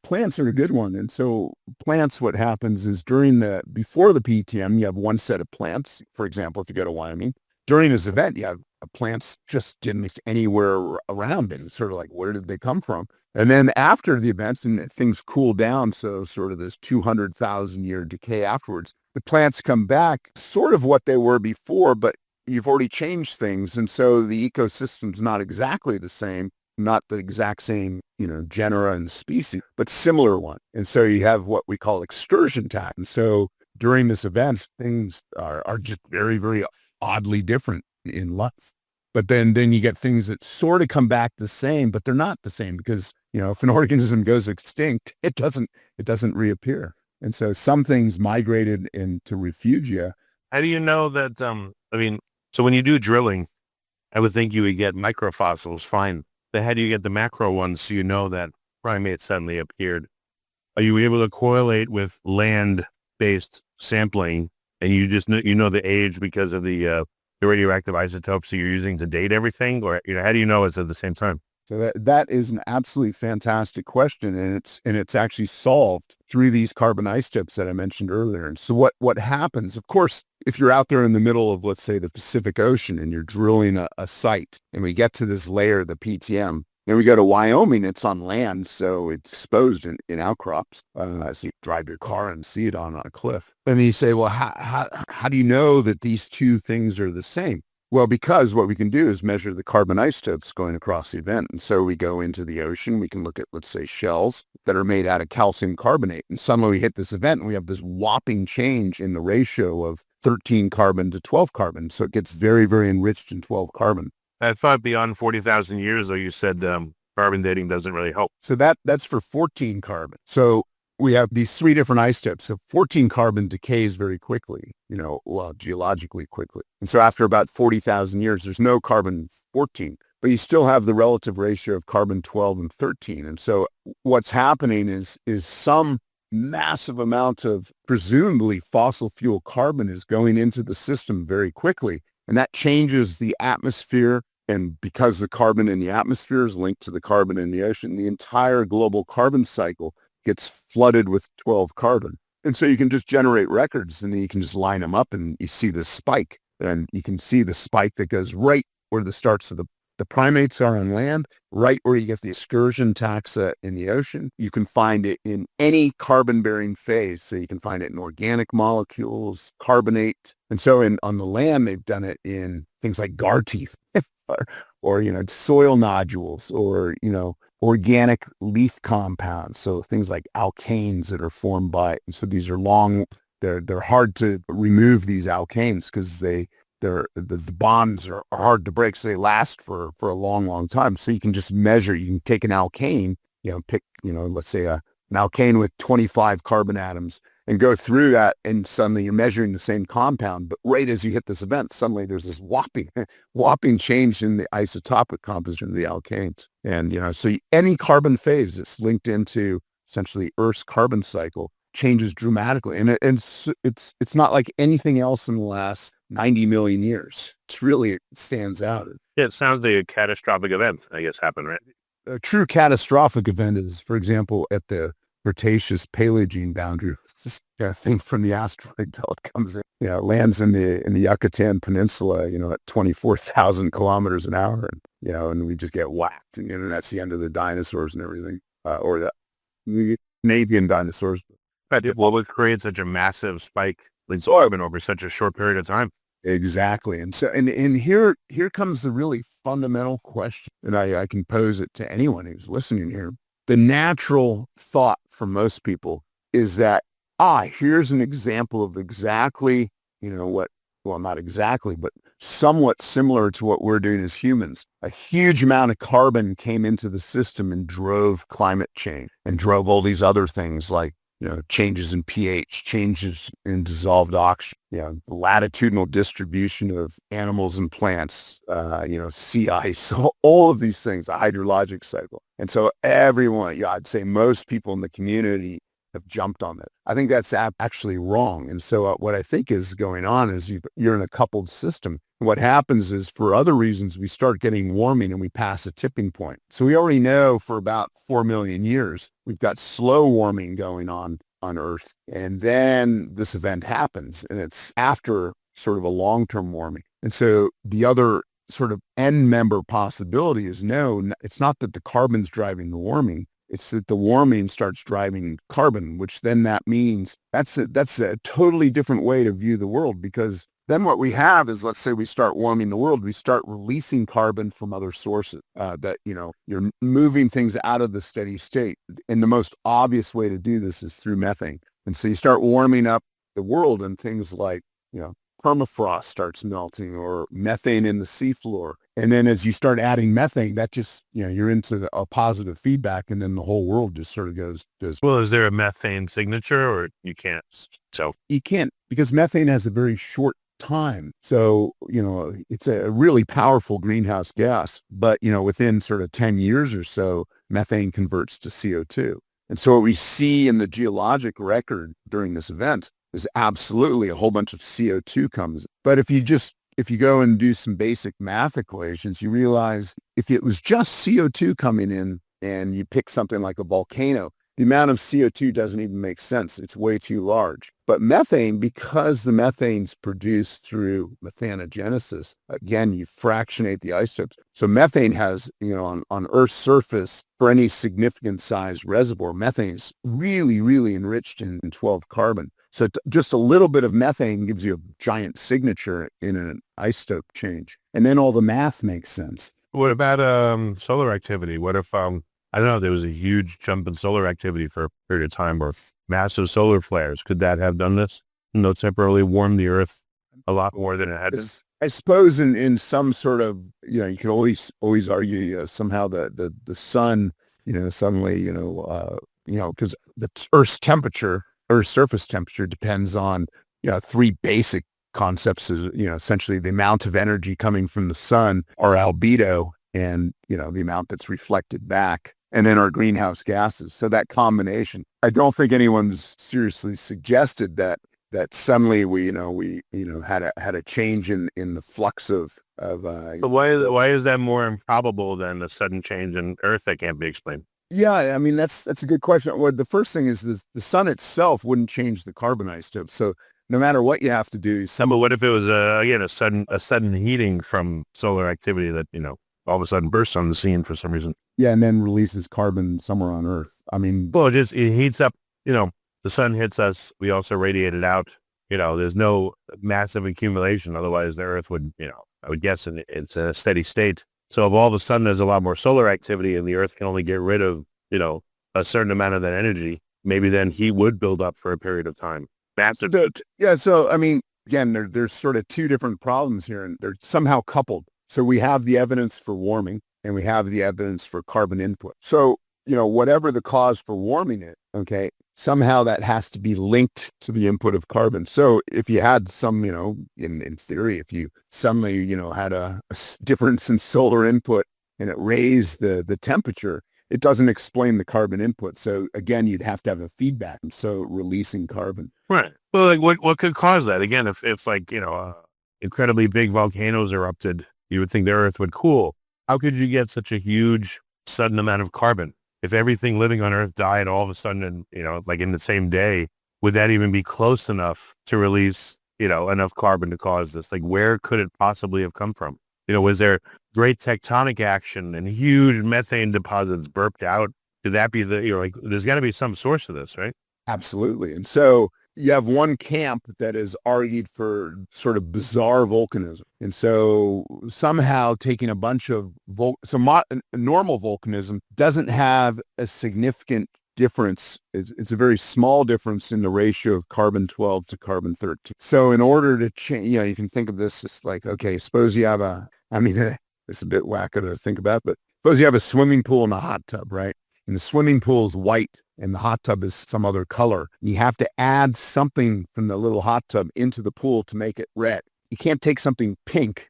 plants are a good one. And so plants, what happens is before the PTM, you have one set of plants. For example, if you go to Wyoming, during this event, you have plants just didn't exist anywhere around it. It's sort of like, where did they come from? And then after the events and things cool down, so sort of this 200,000 year decay afterwards, the plants come back sort of what they were before, but you've already changed things. And so the ecosystem's not exactly the same, not the exact same, genera and species, but similar one. And so you have what we call excursion time. And so during this event, things are just very, very oddly different in life. But then you get things that sort of come back the same, but they're not the same because, if an organism goes extinct, it doesn't reappear. And so some things migrated into refugia. How do you know that, so when you do drilling, I would think you would get microfossils, fine. But how do you get the macro ones so you know that primates suddenly appeared? Are you able to correlate with land-based sampling and you just know the age because of the radioactive isotopes that you're using to date everything, or how do you know it's at the same time? So that is an absolutely fantastic question, and it's actually solved through these carbon isotopes that I mentioned earlier. And so what happens, of course, if you're out there in the middle of, let's say, the Pacific Ocean and you're drilling a site, and we get to this layer, the PTM, then we go to Wyoming, it's on land, so it's exposed in outcrops. So you drive your car and see it on a cliff. And you say, well, how do you know that these two things are the same? Well, because what we can do is measure the carbon isotopes going across the event. And so we go into the ocean, we can look at, let's say, shells that are made out of calcium carbonate. And suddenly we hit this event and we have this whopping change in the ratio of 13 carbon to 12 carbon. So it gets very, very enriched in 12 carbon. I thought beyond 40,000 years, though, you said carbon dating doesn't really help. So that's for 14 carbon. So we have these three different isotopes. So 14 carbon decays very quickly, geologically quickly. And so after about 40,000 years, there's no carbon 14, but you still have the relative ratio of carbon 12 and 13. And so what's happening is some massive amount of presumably fossil fuel carbon is going into the system very quickly. And that changes the atmosphere. And because the carbon in the atmosphere is linked to the carbon in the ocean, the entire global carbon cycle gets flooded with 12 carbon. And so you can just generate records and then you can just line them up and you see this spike. And you can see the spike that goes right where the starts of the primates are on land, right where you get the excursion taxa in the ocean. You can find it in any carbon-bearing phase. So you can find it in organic molecules, carbonate. And so on the land, they've done it in things like gar teeth or soil nodules or, organic leaf compounds. So things like alkanes that are formed by, so these are long, they're hard to remove, these alkanes, because the bonds are hard to break, so they last for a long time. So you can just measure. You can take an alkane, pick, let's say an alkane with 25 carbon atoms, and go through that, and suddenly you're measuring the same compound. But right as you hit this event, suddenly there's this whopping change in the isotopic composition of the alkanes. And so any carbon phase that's linked into essentially Earth's carbon cycle changes dramatically, and it's not like anything else in the last 90 million years. It stands out. Yeah, it sounds like a catastrophic event, I guess, happened, right? A true catastrophic event is, for example, at the Cretaceous Paleogene boundary. This thing from the asteroid belt comes in, lands in the Yucatan Peninsula, at 24,000 kilometers an hour, and we just get whacked, and that's the end of the dinosaurs and everything, or the Canadian dinosaurs. What would create such a massive spike in carbon over such a short period of time? Exactly. And so, and here comes the really fundamental question, and I can pose it to anyone who's listening here. The natural thought for most people is that, here's an example of exactly, not exactly, but somewhat similar to what we're doing as humans. A huge amount of carbon came into the system and drove climate change and drove all these other things like, changes in pH, changes in dissolved oxygen, the latitudinal distribution of animals and plants, sea ice, all of these things, the hydrologic cycle. And so everyone, I'd say most people in the community have jumped on it. I think that's actually wrong. And so what I think is going on is you're in a coupled system. What happens is, for other reasons, we start getting warming and we pass a tipping point. So we already know for about 4 million years, we've got slow warming going on Earth. And then this event happens, and it's after sort of a long-term warming. And so the other sort of end member possibility is, no, it's not that the carbon's driving the warming. It's that the warming starts driving carbon, which then that means that's a totally different way to view the world, because then what we have is, let's say we start warming the world, we start releasing carbon from other sources, that, you're moving things out of the steady state. And the most obvious way to do this is through methane. And so you start warming up the world, and things like, permafrost starts melting, or methane in the seafloor. And then as you start adding methane, that just, you're into a positive feedback, and then the whole world just sort of goes. Well, is there a methane signature, or you can't tell? You can't, because methane has a very short time. So, it's a really powerful greenhouse gas, but, within sort of 10 years or so, methane converts to CO2. And so what we see in the geologic record during this event is absolutely a whole bunch of CO2 comes. But if you go and do some basic math equations, you realize if it was just CO2 coming in and you pick something like a volcano, the amount of CO2 doesn't even make sense. It's way too large. But methane, because the methane's produced through methanogenesis, again, you fractionate the isotopes. So methane has, on Earth's surface, for any significant size reservoir, methane's really, really enriched in 12 carbon. So just a little bit of methane gives you a giant signature in an isotope change. And then all the math makes sense. What about solar activity? What if, I don't know, there was a huge jump in solar activity for a period of time, or massive solar flares? Could that have done this? Temporarily warm the Earth a lot more than it had been? I suppose in some sort of, you can always argue somehow the sun, suddenly, because the Earth's surface temperature depends on, three basic concepts, essentially the amount of energy coming from the sun, our albedo, and, the amount that's reflected back, and then our greenhouse gases. So that combination, I don't think anyone's seriously suggested that suddenly we had a change in the flux of. But why is that more improbable than a sudden change in Earth that can't be explained? Yeah, I mean, that's a good question. Well, the first thing is the sun itself wouldn't change the carbon isotope. So no matter what you have to do. But what if it was again a sudden heating from solar activity that all of a sudden bursts on the scene for some reason? Yeah, and then releases carbon somewhere on Earth. I mean, Well, it heats up. The sun hits us. We also radiate it out. There's no massive accumulation. Otherwise, the Earth would, I would guess it's in a steady state. So if all of a sudden there's a lot more solar activity and the Earth can only get rid of, a certain amount of that energy, maybe then heat would build up for a period of time. Massive. yeah. So, I mean, again, there's sort of two different problems here, and they're somehow coupled. So we have the evidence for warming and we have the evidence for carbon input. So, whatever the cause for warming it, okay, somehow that has to be linked to the input of carbon. So if you had some, in theory, if you suddenly, had a difference in solar input and it raised the temperature, it doesn't explain the carbon input. So again, you'd have to have a feedback. So releasing carbon. Right. Well, like what could cause that? Again, if incredibly big volcanoes erupted, you would think the Earth would cool. How could you get such a huge sudden amount of carbon? If everything living on Earth died all of a sudden, like in the same day, would that even be close enough to release, enough carbon to cause this? Like, where could it possibly have come from? Was there great tectonic action and huge methane deposits burped out? Could that be there's got to be some source of this, right? Absolutely. And so you have one camp that is argued for sort of bizarre volcanism. And so somehow taking a bunch of normal volcanism doesn't have a significant difference. It's a very small difference in the ratio of carbon-12 to carbon-13. So in order to change, you can think of this as like, okay, suppose you have it's a bit wacko to think about, but suppose you have a swimming pool and a hot tub, right? And the swimming pool is white and the hot tub is some other color. You have to add something from the little hot tub into the pool to make it red. You can't take something pink,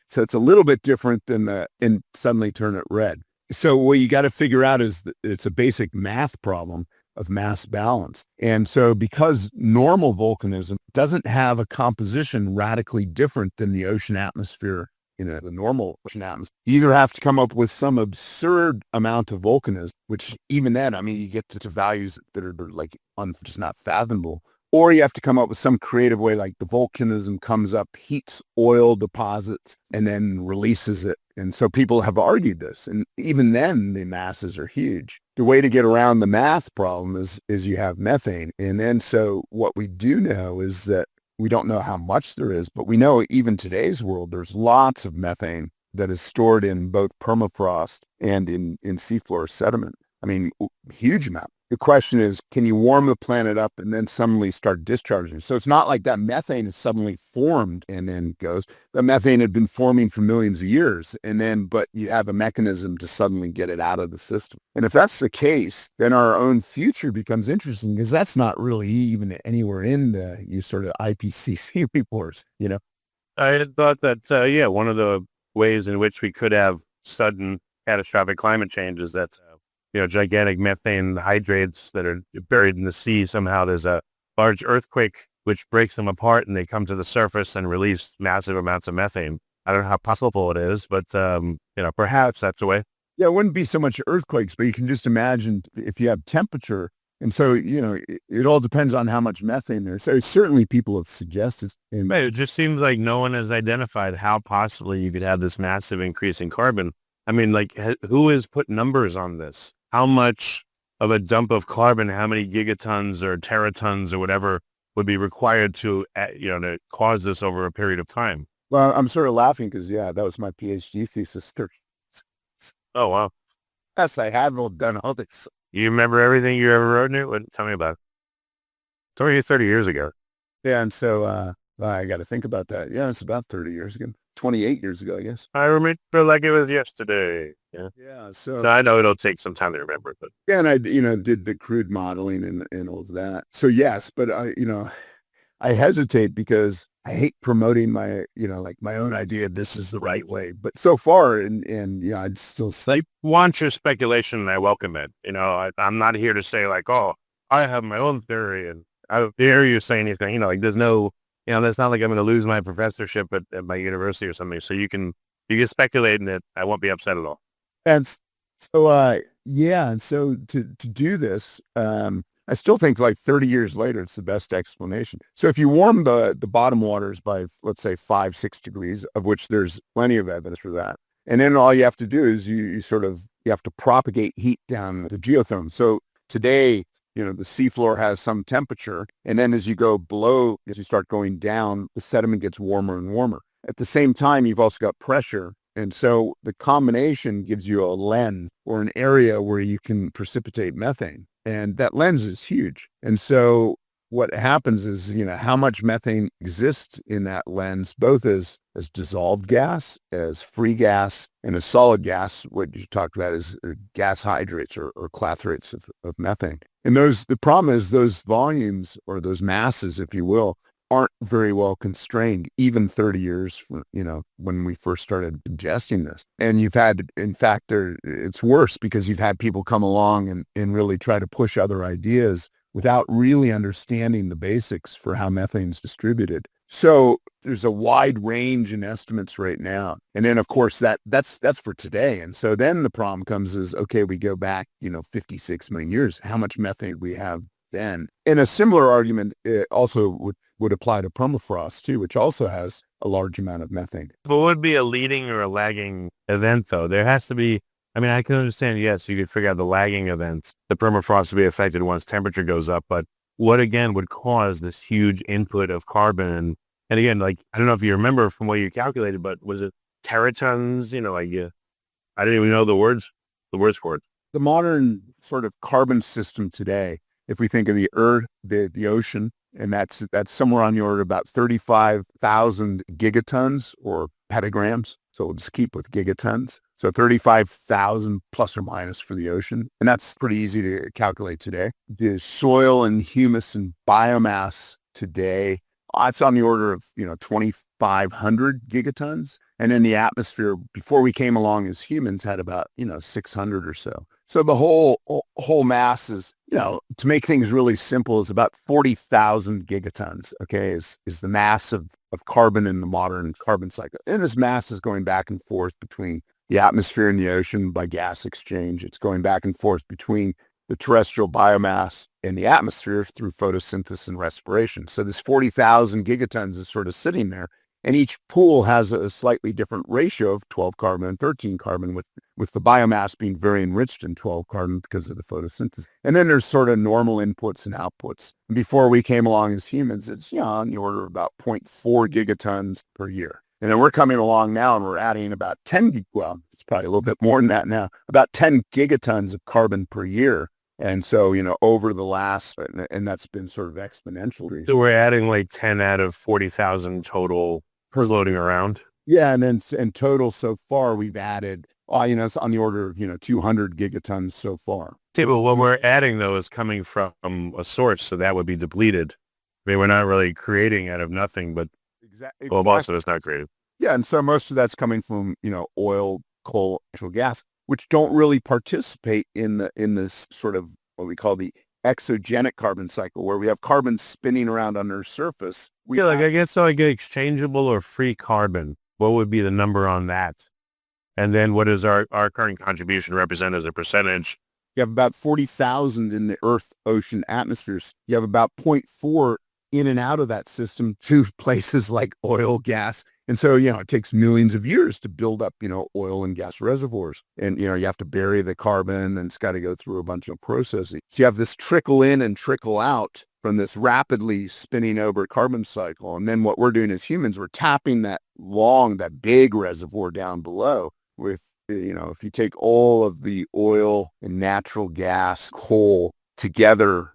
So it's a little bit different and suddenly turn it red. So what you got to figure out is that it's a basic math problem of mass balance. And so because normal volcanism doesn't have a composition radically different than the ocean atmosphere, the normal ocean atmosphere, you either have to come up with some absurd amount of volcanism, which even then, you get to values that are like just not fathomable, or you have to come up with some creative way, like the volcanism comes up, heats oil deposits, and then releases it. And so people have argued this. And even then, the masses are huge. The way to get around the math problem is you have methane. And then so what we do know is that we don't know how much there is, but we know even today's world, there's lots of methane that is stored in both permafrost and in seafloor sediment. Huge amount. The question is, can you warm the planet up and then suddenly start discharging? So it's not like that methane is suddenly formed and then goes. The methane had been forming for millions of years, but you have a mechanism to suddenly get it out of the system. And if that's the case, then our own future becomes interesting, because that's not really even anywhere in the sort of IPCC reports, I had thought that, one of the ways in which we could have sudden catastrophic climate change is that gigantic methane hydrates that are buried in the sea. Somehow there's a large earthquake which breaks them apart and they come to the surface and release massive amounts of methane. I don't know how possible it is, but, perhaps that's the way. Yeah, it wouldn't be so much earthquakes, but you can just imagine if you have temperature. And so, it all depends on how much methane there's. So certainly people have suggested. It just seems like no one has identified how possibly you could have this massive increase in carbon. Who has put numbers on this? How much of a dump of carbon, how many gigatons or teratons or whatever would be required to cause this over a period of time? Well, I'm sort of laughing because, that was my Ph.D. thesis. Oh, wow. Yes, I have done all this. You remember everything you ever wrote in it? Tell me about it. 30 years ago. Yeah, and so I got to think about that. Yeah, it's about 30 years ago. 28 years ago, I guess. I remember like it was yesterday. Yeah. Yeah. So I know it'll take some time to remember, but yeah, and I, did the crude modeling and all of that. So yes, but I hesitate because I hate promoting my, my own idea. This is the right way. But so far, and I'd still say, want your speculation and I welcome it. I'm not here to say like, oh, I have my own theory and I don't hear you say anything, there's no, that's not like I'm going to lose my professorship at my university or something. So you can speculate in it. I won't be upset at all. And so, Yeah, and so to do this, I still think like 30 years later, it's the best explanation. So if you warm the bottom waters by, let's say, 5, 6 degrees, of which there's plenty of evidence for that, and then all you have to do is you have to propagate heat down the geotherm. So today, the seafloor has some temperature, and then as you go below, as you start going down, the sediment gets warmer and warmer. At the same time, you've also got pressure. And so the combination gives you a lens or an area where you can precipitate methane. And that lens is huge. And so what happens is, how much methane exists in that lens, both as dissolved gas, as free gas, and as solid gas, what you talked about is gas hydrates or clathrates of methane. And the problem is those volumes or those masses, if you will, aren't very well constrained, even 30 years from, when we first started ingesting this. And you've had, in fact, it's worse because you've had people come along and really try to push other ideas without really understanding the basics for how methane's distributed. So there's a wide range in estimates right now. And then, of course, that's for today. And so then the problem comes is, okay, we go back, 56 million years. How much methane we have then? And a similar argument also would apply to permafrost too, which also has a large amount of methane. What would be a leading or a lagging event, though? There has to be, I can understand, yes, you could figure out the lagging events. The permafrost would be affected once temperature goes up, but what, again, would cause this huge input of carbon? And again, I don't know if you remember from what you calculated, but was it teratons? I didn't even know the words for it. The modern sort of carbon system today, if we think of the earth, the ocean, and that's somewhere on the order of about 35,000 gigatons or petagrams. So we'll just keep with gigatons. So 35,000 plus or minus for the ocean. And that's pretty easy to calculate today. The soil and humus and biomass today, it's on the order of, 2,500 gigatons. And then the atmosphere, before we came along as humans, had about, 600 or so. So the whole mass is, to make things really simple, is about 40,000 gigatons, okay, is the mass of carbon in the modern carbon cycle. And this mass is going back and forth between the atmosphere and the ocean by gas exchange. It's going back and forth between the terrestrial biomass and the atmosphere through photosynthesis and respiration. So this 40,000 gigatons is sort of sitting there. And each pool has a slightly different ratio of 12 carbon and 13 carbon, with the biomass being very enriched in 12 carbon because of the photosynthesis. And then there's sort of normal inputs and outputs. Before we came along as humans, it's on the order of about 0.4 gigatons per year. And then we're coming along now and we're adding about it's probably a little bit more than that now, about 10 gigatons of carbon per year. And so, over the last, and that's been sort of exponential. So we're adding 10 out of 40,000 total floating around. Yeah, and then in total so far we've added, it's on the order of 200 gigatons so far. Okay, but what we're adding though is coming from a source, so that would be depleted. We're not really creating out of nothing, but well, most of it's not created. Yeah, and so most of that's coming from oil, coal, natural gas, which don't really participate in this sort of what we call the exogenic carbon cycle, where we have carbon spinning around on their surface. I guess so. I get exchangeable or free carbon. What would be the number on that? And then what does our current contribution represent as a percentage? You have about 40,000 in the Earth, ocean, atmospheres. You have about 0.4 in and out of that system to places like oil, gas. And so, it takes millions of years to build up, oil and gas reservoirs. And, you have to bury the carbon, and it's got to go through a bunch of processes. So you have this trickle in and trickle out from this rapidly spinning over carbon cycle. And then what we're doing as humans, we're tapping that big reservoir down below with, if you take all of the oil and natural gas, coal together,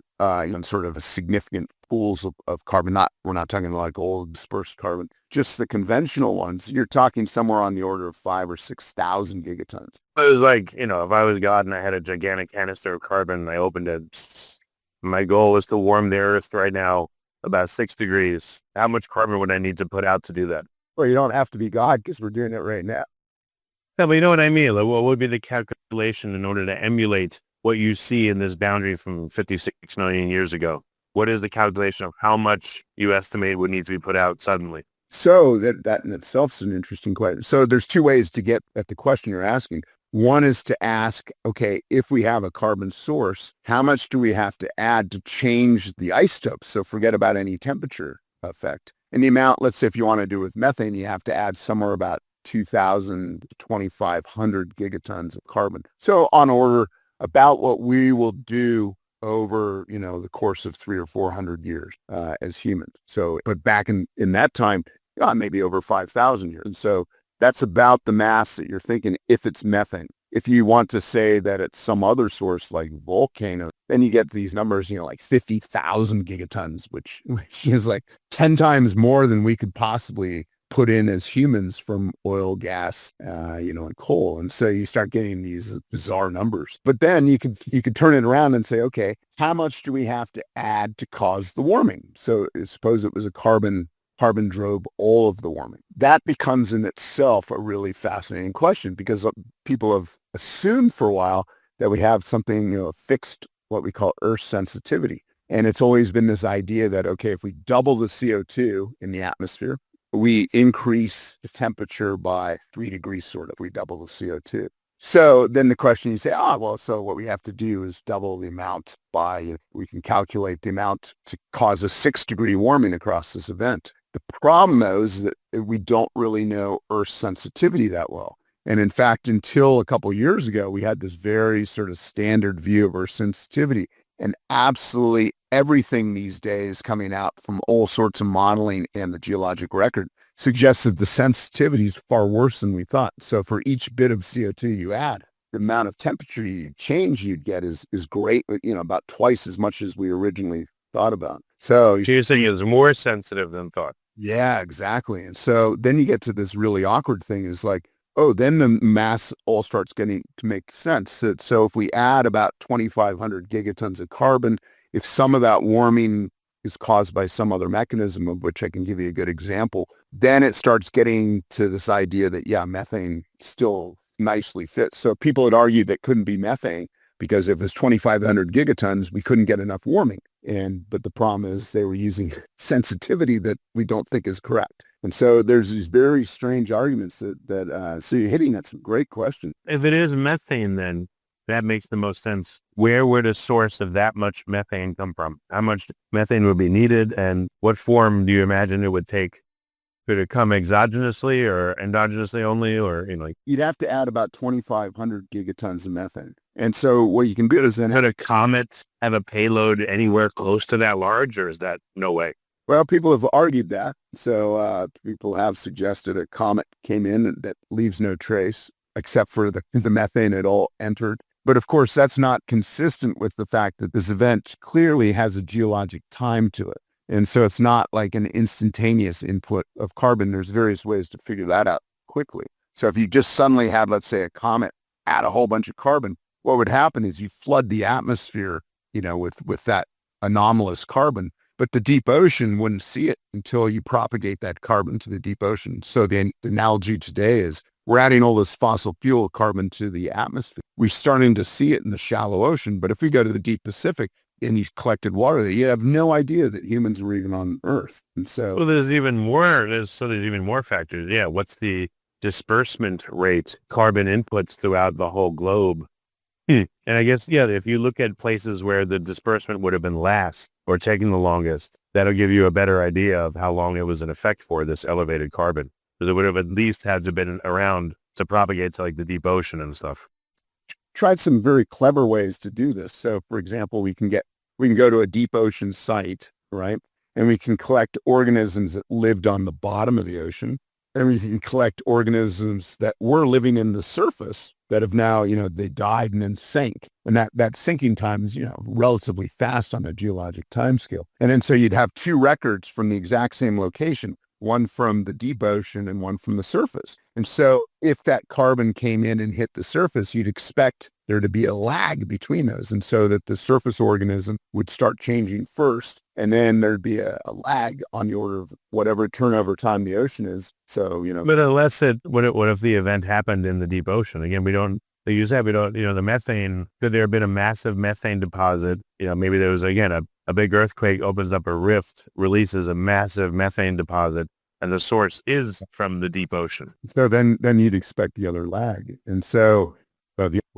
sort of a significant pools of carbon. We're not talking like old dispersed carbon, just the conventional ones. You're talking somewhere on the order of 5,000 or 6,000 gigatons. It was like, if I was God and I had a gigantic canister of carbon and I opened it, my goal is to warm the Earth right now about 6 degrees. How much carbon would I need to put out to do that? Well, you don't have to be God because we're doing it right now. Yeah, but you know what I mean? What would be the calculation in order to emulate what you see in this boundary from 56 million years ago? What is the calculation of how much you estimate would need to be put out suddenly? So that in itself is an interesting question. So there's two ways to get at the question you're asking. One is to ask, okay, if we have a carbon source, how much do we have to add to change the isotope? So forget about any temperature effect. And the amount, let's say if you want to do with methane, you have to add somewhere about 2,000 to 2,500 gigatons of carbon. So on order about what we will do over, the course of 300 or 400 years as humans. So, but back in that time, maybe over 5,000 years. And so that's about the mass that you're thinking if it's methane. If you want to say that it's some other source like volcano, then you get these numbers, like 50,000 gigatons, which is like 10 times more than we could possibly put in as humans from oil, gas, and coal. And so you start getting these bizarre numbers. But then you could turn it around and say, okay, how much do we have to add to cause the warming? So suppose it was a carbon drove all of the warming. That becomes in itself a really fascinating question because people have assumed for a while that we have something, fixed, what we call Earth sensitivity. And it's always been this idea that, okay, if we double the CO2 in the atmosphere, we increase the temperature by 3 degrees, sort of, we double the CO2. So then the question you say, so what we have to do is double the amount we can calculate the amount to cause a 6-degree warming across this event. The problem, though, is that we don't really know Earth sensitivity that well. And in fact, until a couple of years ago, we had this very sort of standard view of Earth sensitivity. And absolutely everything these days coming out from all sorts of modeling and the geologic record suggests that the sensitivity is far worse than we thought. So for each bit of CO2 you add, the amount of temperature change you'd get is great, about twice as much as we originally thought about. So you're saying it's more sensitive than thought. Yeah, exactly. And so then you get to this really awkward thing is like, then the mass all starts getting to make sense. So if we add about 2,500 gigatons of carbon, if some of that warming is caused by some other mechanism, of which I can give you a good example, then it starts getting to this idea that, methane still nicely fits. So people had argued that couldn't be methane because if it's 2,500 gigatons, we couldn't get enough warming. But the problem is they were using sensitivity that we don't think is correct. And so there's these very strange arguments that so you're hitting at some great questions. If it is methane, then that makes the most sense. Where would a source of that much methane come from? How much methane would be needed? And what form do you imagine it would take? Could it come exogenously or endogenously only, or You'd have to add about 2,500 gigatons of methane. And so what you can do is then could a comet have a payload anywhere close to that large, or is that no way? Well, people have argued that. So people have suggested a comet came in that leaves no trace except for the methane it all entered. But of course, that's not consistent with the fact that this event clearly has a geologic time to it. And so it's not like an instantaneous input of carbon. There's various ways to figure that out quickly. So if you just suddenly had, let's say, a comet add a whole bunch of carbon, what would happen is you flood the atmosphere, with that anomalous carbon, but the deep ocean wouldn't see it until you propagate that carbon to the deep ocean. So the analogy today is we're adding all this fossil fuel carbon to the atmosphere. We're starting to see it in the shallow ocean, but if we go to the deep Pacific and you collected water there, you have no idea that humans were even on Earth. And so there's even more factors. Yeah. What's the disbursement rate, carbon inputs throughout the whole globe? And I guess, if you look at places where the disbursement would have been last or taking the longest, that'll give you a better idea of how long it was in effect for this elevated carbon. Because it would have at least had to have been around to propagate to like the deep ocean and stuff. Tried some very clever ways to do this. So for example, we can go to a deep ocean site, right? And we can collect organisms that lived on the bottom of the ocean. And we can collect organisms that were living in the surface that have now, they died and then sank. And that sinking time is, relatively fast on a geologic timescale. And then so you'd have two records from the exact same location, one from the deep ocean and one from the surface. And so if that carbon came in and hit the surface, you'd expect there to be a lag between those. And so that the surface organism would start changing first, and then thered be a lag on the order of whatever turnover time the ocean is. So, But unless what if the event happened in the deep ocean? Again, the methane, could there have been a massive methane deposit? Maybe there was, again, a big earthquake opens up a rift, releases a massive methane deposit, and the source is from the deep ocean. So then you'd expect the other lag. And so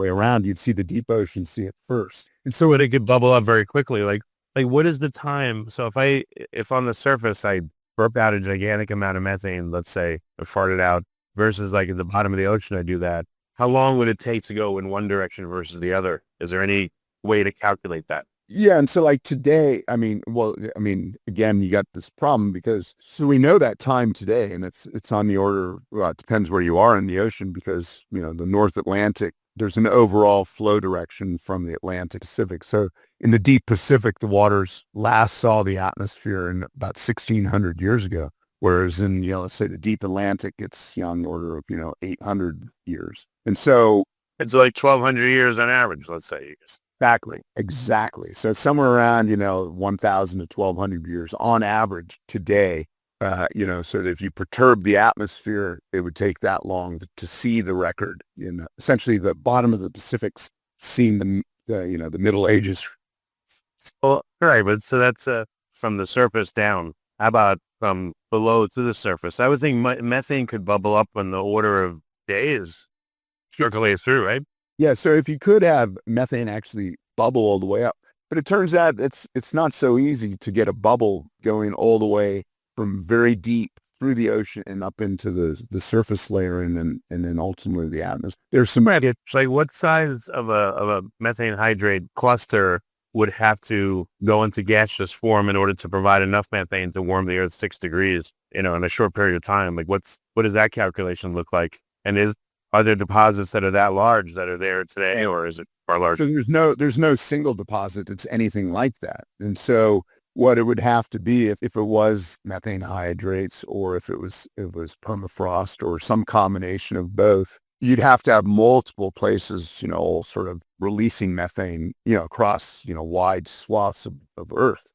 way around, you'd see the deep ocean see it first. And so But it could bubble up very quickly. Like what is the time? So if on the surface I burp out a gigantic amount of methane, let's say, or farted out, versus like at the bottom of the ocean, I do that. How long would it take to go in one direction versus the other? Is there any way to calculate that? yeah, and so like today, again, you got this problem because so we know that time today, and it's on the order. Well, it depends where you are in the ocean because the North Atlantic, there's an overall flow direction from the Atlantic Pacific. So in the deep Pacific, the waters last saw the atmosphere in about 1,600 years ago, whereas in let's say the deep Atlantic, it's on the order of 800 years, and so It's like 1,200 years on average, let's say. Exactly. So somewhere around, 1,000 to 1,200 years on average today, so that if you perturb the atmosphere, it would take that long to see the record. Essentially the bottom of the Pacific seen the Middle Ages. Well, right, but so that's from the surface down. How about from below to the surface? I would think methane could bubble up on the order of days, circulate through, right? Yeah. So if you could have methane actually bubble all the way up, but it turns out it's not so easy to get a bubble going all the way from very deep through the ocean and up into the surface layer and then ultimately the atmosphere. There's some It's like what size of a methane hydrate cluster would have to go into gaseous form in order to provide enough methane to warm the Earth 6 degrees, in a short period of time? Like what does that calculation look like? And are there deposits that are that large that are there today, or is it far larger? So there's no single deposit that's anything like that. And so what it would have to be if it was methane hydrates or if it was permafrost or some combination of both, you'd have to have multiple places, all sort of releasing methane, across, wide swaths of Earth.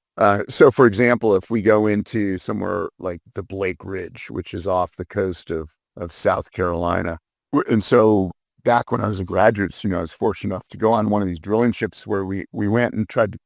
So for example, if we go into somewhere like the Blake Ridge, which is off the coast of South Carolina, and so back when I was a graduate student, I was fortunate enough to go on one of these drilling ships where we went and tried to,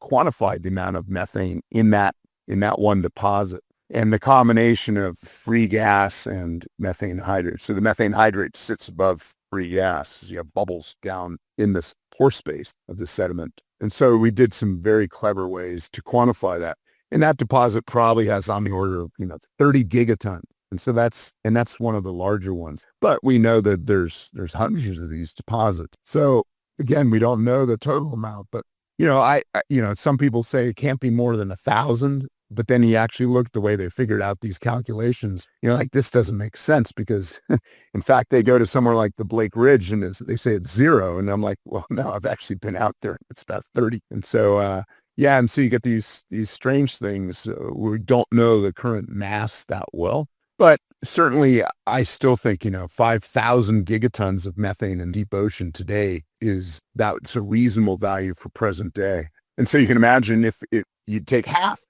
quantify the amount of methane in that one deposit and the combination of free gas and methane hydrate. So the methane hydrate sits above free gas. You have bubbles down in this pore space of the sediment. And so we did some very clever ways to quantify that. And that deposit probably has on the order of, 30 gigatons. And so that's one of the larger ones. But we know that there's hundreds of these deposits. So again, we don't know the total amount, but some people say it can't be more than 1,000. But then you actually look at the way they figured out these calculations, like this doesn't make sense because in fact, they go to somewhere like the Blake Ridge and they say it's 0. And I'm like, well, no, I've actually been out there. It's about 30. And so, and so you get these strange things. We don't know the current mass that well. But certainly, I still think, 5,000 gigatons of methane in deep ocean today that's a reasonable value for present day. And so you can imagine if you'd take half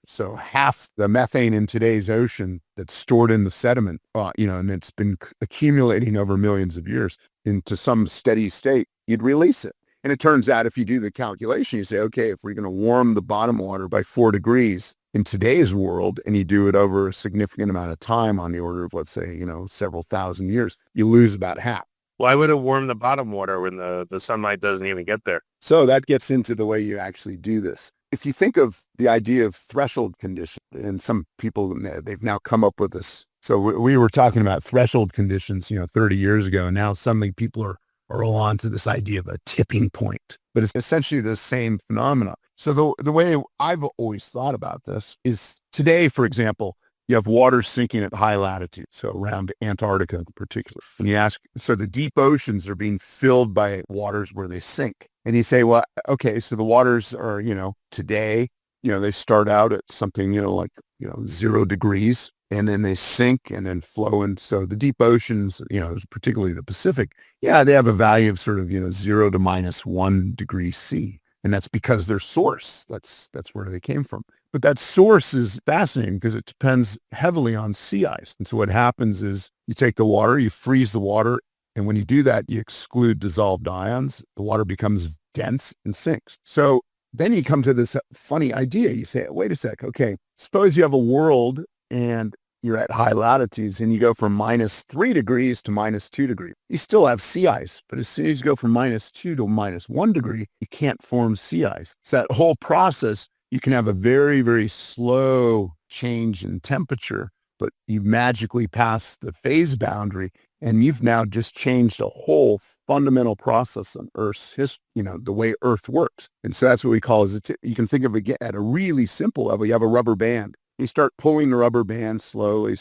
the methane in today's ocean that's stored in the sediment, and it's been accumulating over millions of years into some steady state, you'd release it. And it turns out if you do the calculation, you say, okay, if we're going to warm the bottom water by 4 degrees, in today's world, and you do it over a significant amount of time on the order of, let's say, several thousand years, you lose about half. Why would it warm the bottom water when the sunlight doesn't even get there? So that gets into the way you actually do this. If you think of the idea of threshold conditions, and some people, they've now come up with this. So we were talking about threshold conditions, 30 years ago, and now suddenly people are all on to this idea of a tipping point. But it's essentially the same phenomena. So the way I've always thought about this is today, for example, you have water sinking at high latitude, so around Antarctica in particular. And you ask, so the deep oceans are being filled by waters where they sink. And you say, well, okay, so the waters are, today, they start out at something, 0 degrees, and then they sink and then flow. And so the deep oceans, particularly the Pacific, they have a value of sort of, 0 to -1 degree C. And that's because their source, that's where they came from. But that source is fascinating because it depends heavily on sea ice. And so what happens is you take the water, you freeze the water, and when you do that, you exclude dissolved ions. The water becomes dense and sinks. So then you come to this funny idea. You say, wait a sec, okay, suppose you have a world and you're at high latitudes and you go from -3 degrees to -2 degrees. You still have sea ice, but as soon as you go from -2 to -1 degree, you can't form sea ice. So that whole process, you can have a very, very slow change in temperature, but you magically pass the phase boundary and you've now just changed a whole fundamental process on Earth's history, the way Earth works. And so that's what we call you can think of it at a really simple level. You have a rubber band. You start pulling the rubber band slowly,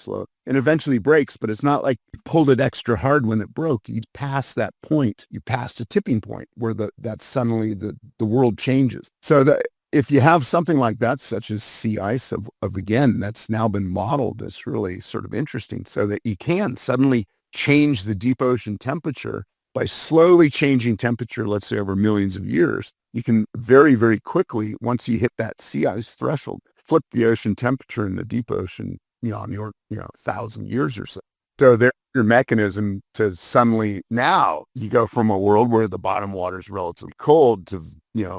and eventually breaks, but it's not like you pulled it extra hard when it broke. You pass that point. You passed a tipping point where that suddenly the world changes. So if you have something like that, such as sea ice of again, that's now been modeled, it's really sort of interesting, so that you can suddenly change the deep ocean temperature by slowly changing temperature, let's say over millions of years. You can very, very quickly, once you hit that sea ice threshold, flip the ocean temperature in the deep ocean, on your, 1,000 years or so. So there's your mechanism to suddenly, now you go from a world where the bottom water is relatively cold to,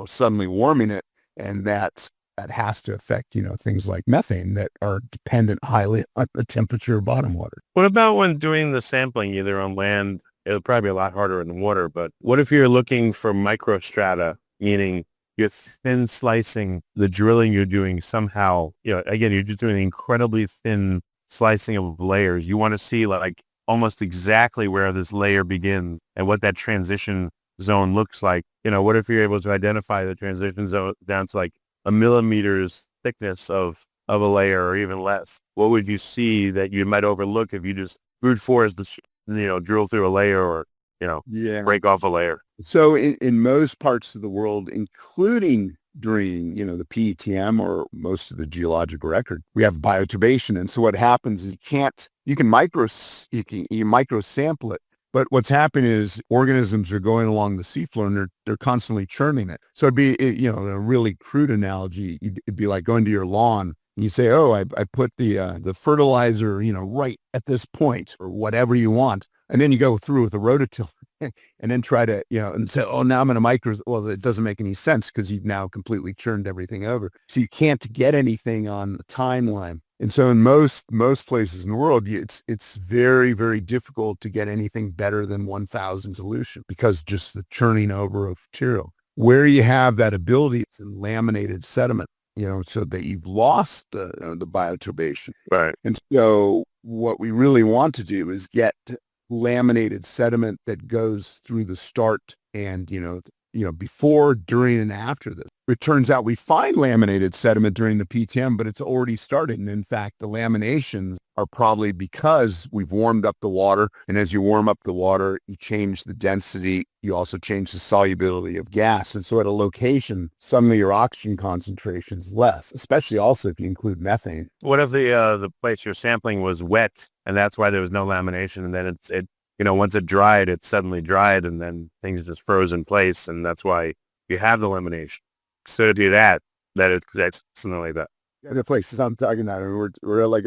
suddenly warming it. And that has to affect, things like methane that are dependent highly on the temperature of bottom water. What about when doing the sampling, either on land? It'll probably be a lot harder in the water, but what if you're looking for microstrata, meaning you're thin slicing the drilling you're doing somehow, again, you're just doing incredibly thin slicing of layers. You want to see like almost exactly where this layer begins and what that transition zone looks like. What if you're able to identify the transition zone down to like a millimeter's thickness of a layer or even less? What would you see that you might overlook if you just brute force drill through a layer or, break off a layer? So in most parts of the world, including during, the PETM or most of the geologic record, we have bioturbation. And so what happens is you can micro sample it. But what's happening is organisms are going along the seafloor and they're constantly churning it. So it'd be, a really crude analogy, it'd be like going to your lawn and you say, oh, I put the fertilizer, right at this point or whatever you want. And then you go through with a rototiller and then try to, and say, oh, now I'm going to well, it doesn't make any sense because you've now completely churned everything over. So you can't get anything on the timeline. And so in most places in the world, it's very, very difficult to get anything better than 1,000 solution because just the churning over of material. Where you have that ability, it's in laminated sediment, so that you've lost the bioturbation. Right. And so what we really want to do is get laminated sediment that goes through the start and, before, during, and after this. It turns out we find laminated sediment during the PTM, but it's already started. And in fact, the laminations are probably because we've warmed up the water. And as you warm up the water, you change the density. You also change the solubility of gas. And so at a location, suddenly your oxygen concentration is less, especially also if you include methane. What if the place you're sampling was wet and that's why there was no lamination, and then once it dried, it suddenly dried and then things just froze in place, and that's why you have the lamination. So to do that's something like that. Yeah, the places I'm talking about, we're like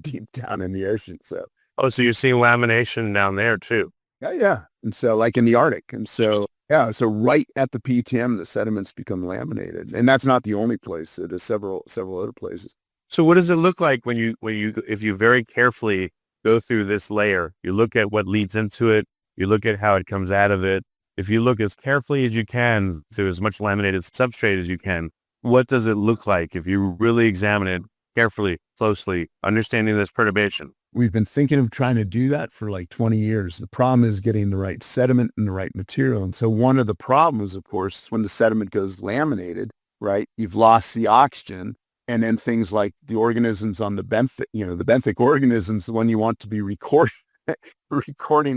deep down in the ocean. So. Oh, so you're seeing lamination down there too? Yeah. And so like in the Arctic. And so, yeah, so right at the PTM, the sediments become laminated. And that's not the only place. It is several other places. So what does it look like if you very carefully go through this layer, you look at what leads into it, you look at how it comes out of it. If you look as carefully as you can through as much laminated substrate as you can, what does it look like if you really examine it carefully, closely, understanding this perturbation? We've been thinking of trying to do that for like 20 years. The problem is getting the right sediment and the right material. And so one of the problems, of course, is when the sediment goes laminated, right, you've lost the oxygen. And then things like the organisms on the benthic, the benthic organisms, the one you want to be recording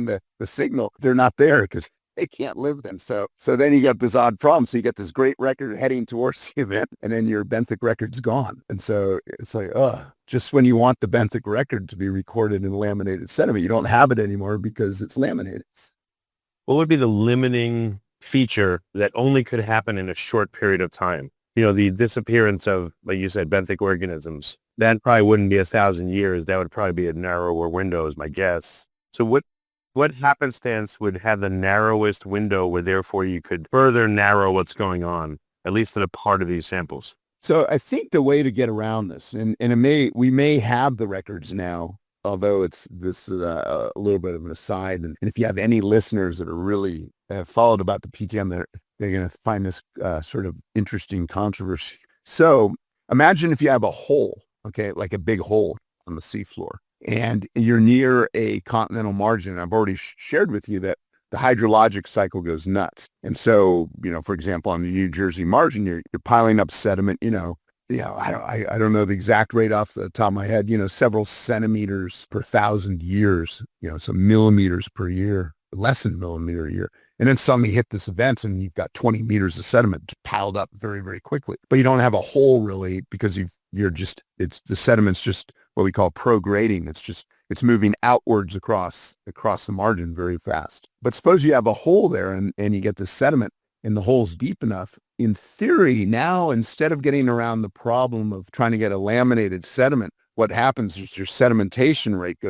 the signal, they're not there because they can't live then. So then you got this odd problem. So you get this great record heading towards the event, and then your benthic record's gone. And so it's like, just when you want the benthic record to be recorded in laminated sediment, you don't have it anymore because it's laminated. What would be the limiting feature that only could happen in a short period of time? The disappearance of, like you said, benthic organisms, that probably wouldn't be 1,000 years. That would probably be a narrower window is my guess. So what happenstance would have the narrowest window where therefore you could further narrow what's going on, at least in a part of these samples? So I think the way to get around this, and we may have the records now, although this is a little bit of an aside. And if you have any listeners that are really followed about the PTM, they're going to find this sort of interesting controversy. So imagine if you have a hole, okay, like a big hole on the seafloor, and you're near a continental margin. I've already shared with you that the hydrologic cycle goes nuts. And so, for example, on the New Jersey margin, you're piling up sediment, I don't know the exact rate off the top of my head, several centimeters per 1,000 years, so millimeters per year, less than millimeter a year. And then suddenly hit this event and you've got 20 meters of sediment piled up very, very quickly. But you don't have a hole really because the sediment's just what we call prograding. It's moving outwards across the margin very fast. But suppose you have a hole there and you get the sediment and the hole's deep enough. In theory, now instead of getting around the problem of trying to get a laminated sediment, what happens is your sedimentation rate goes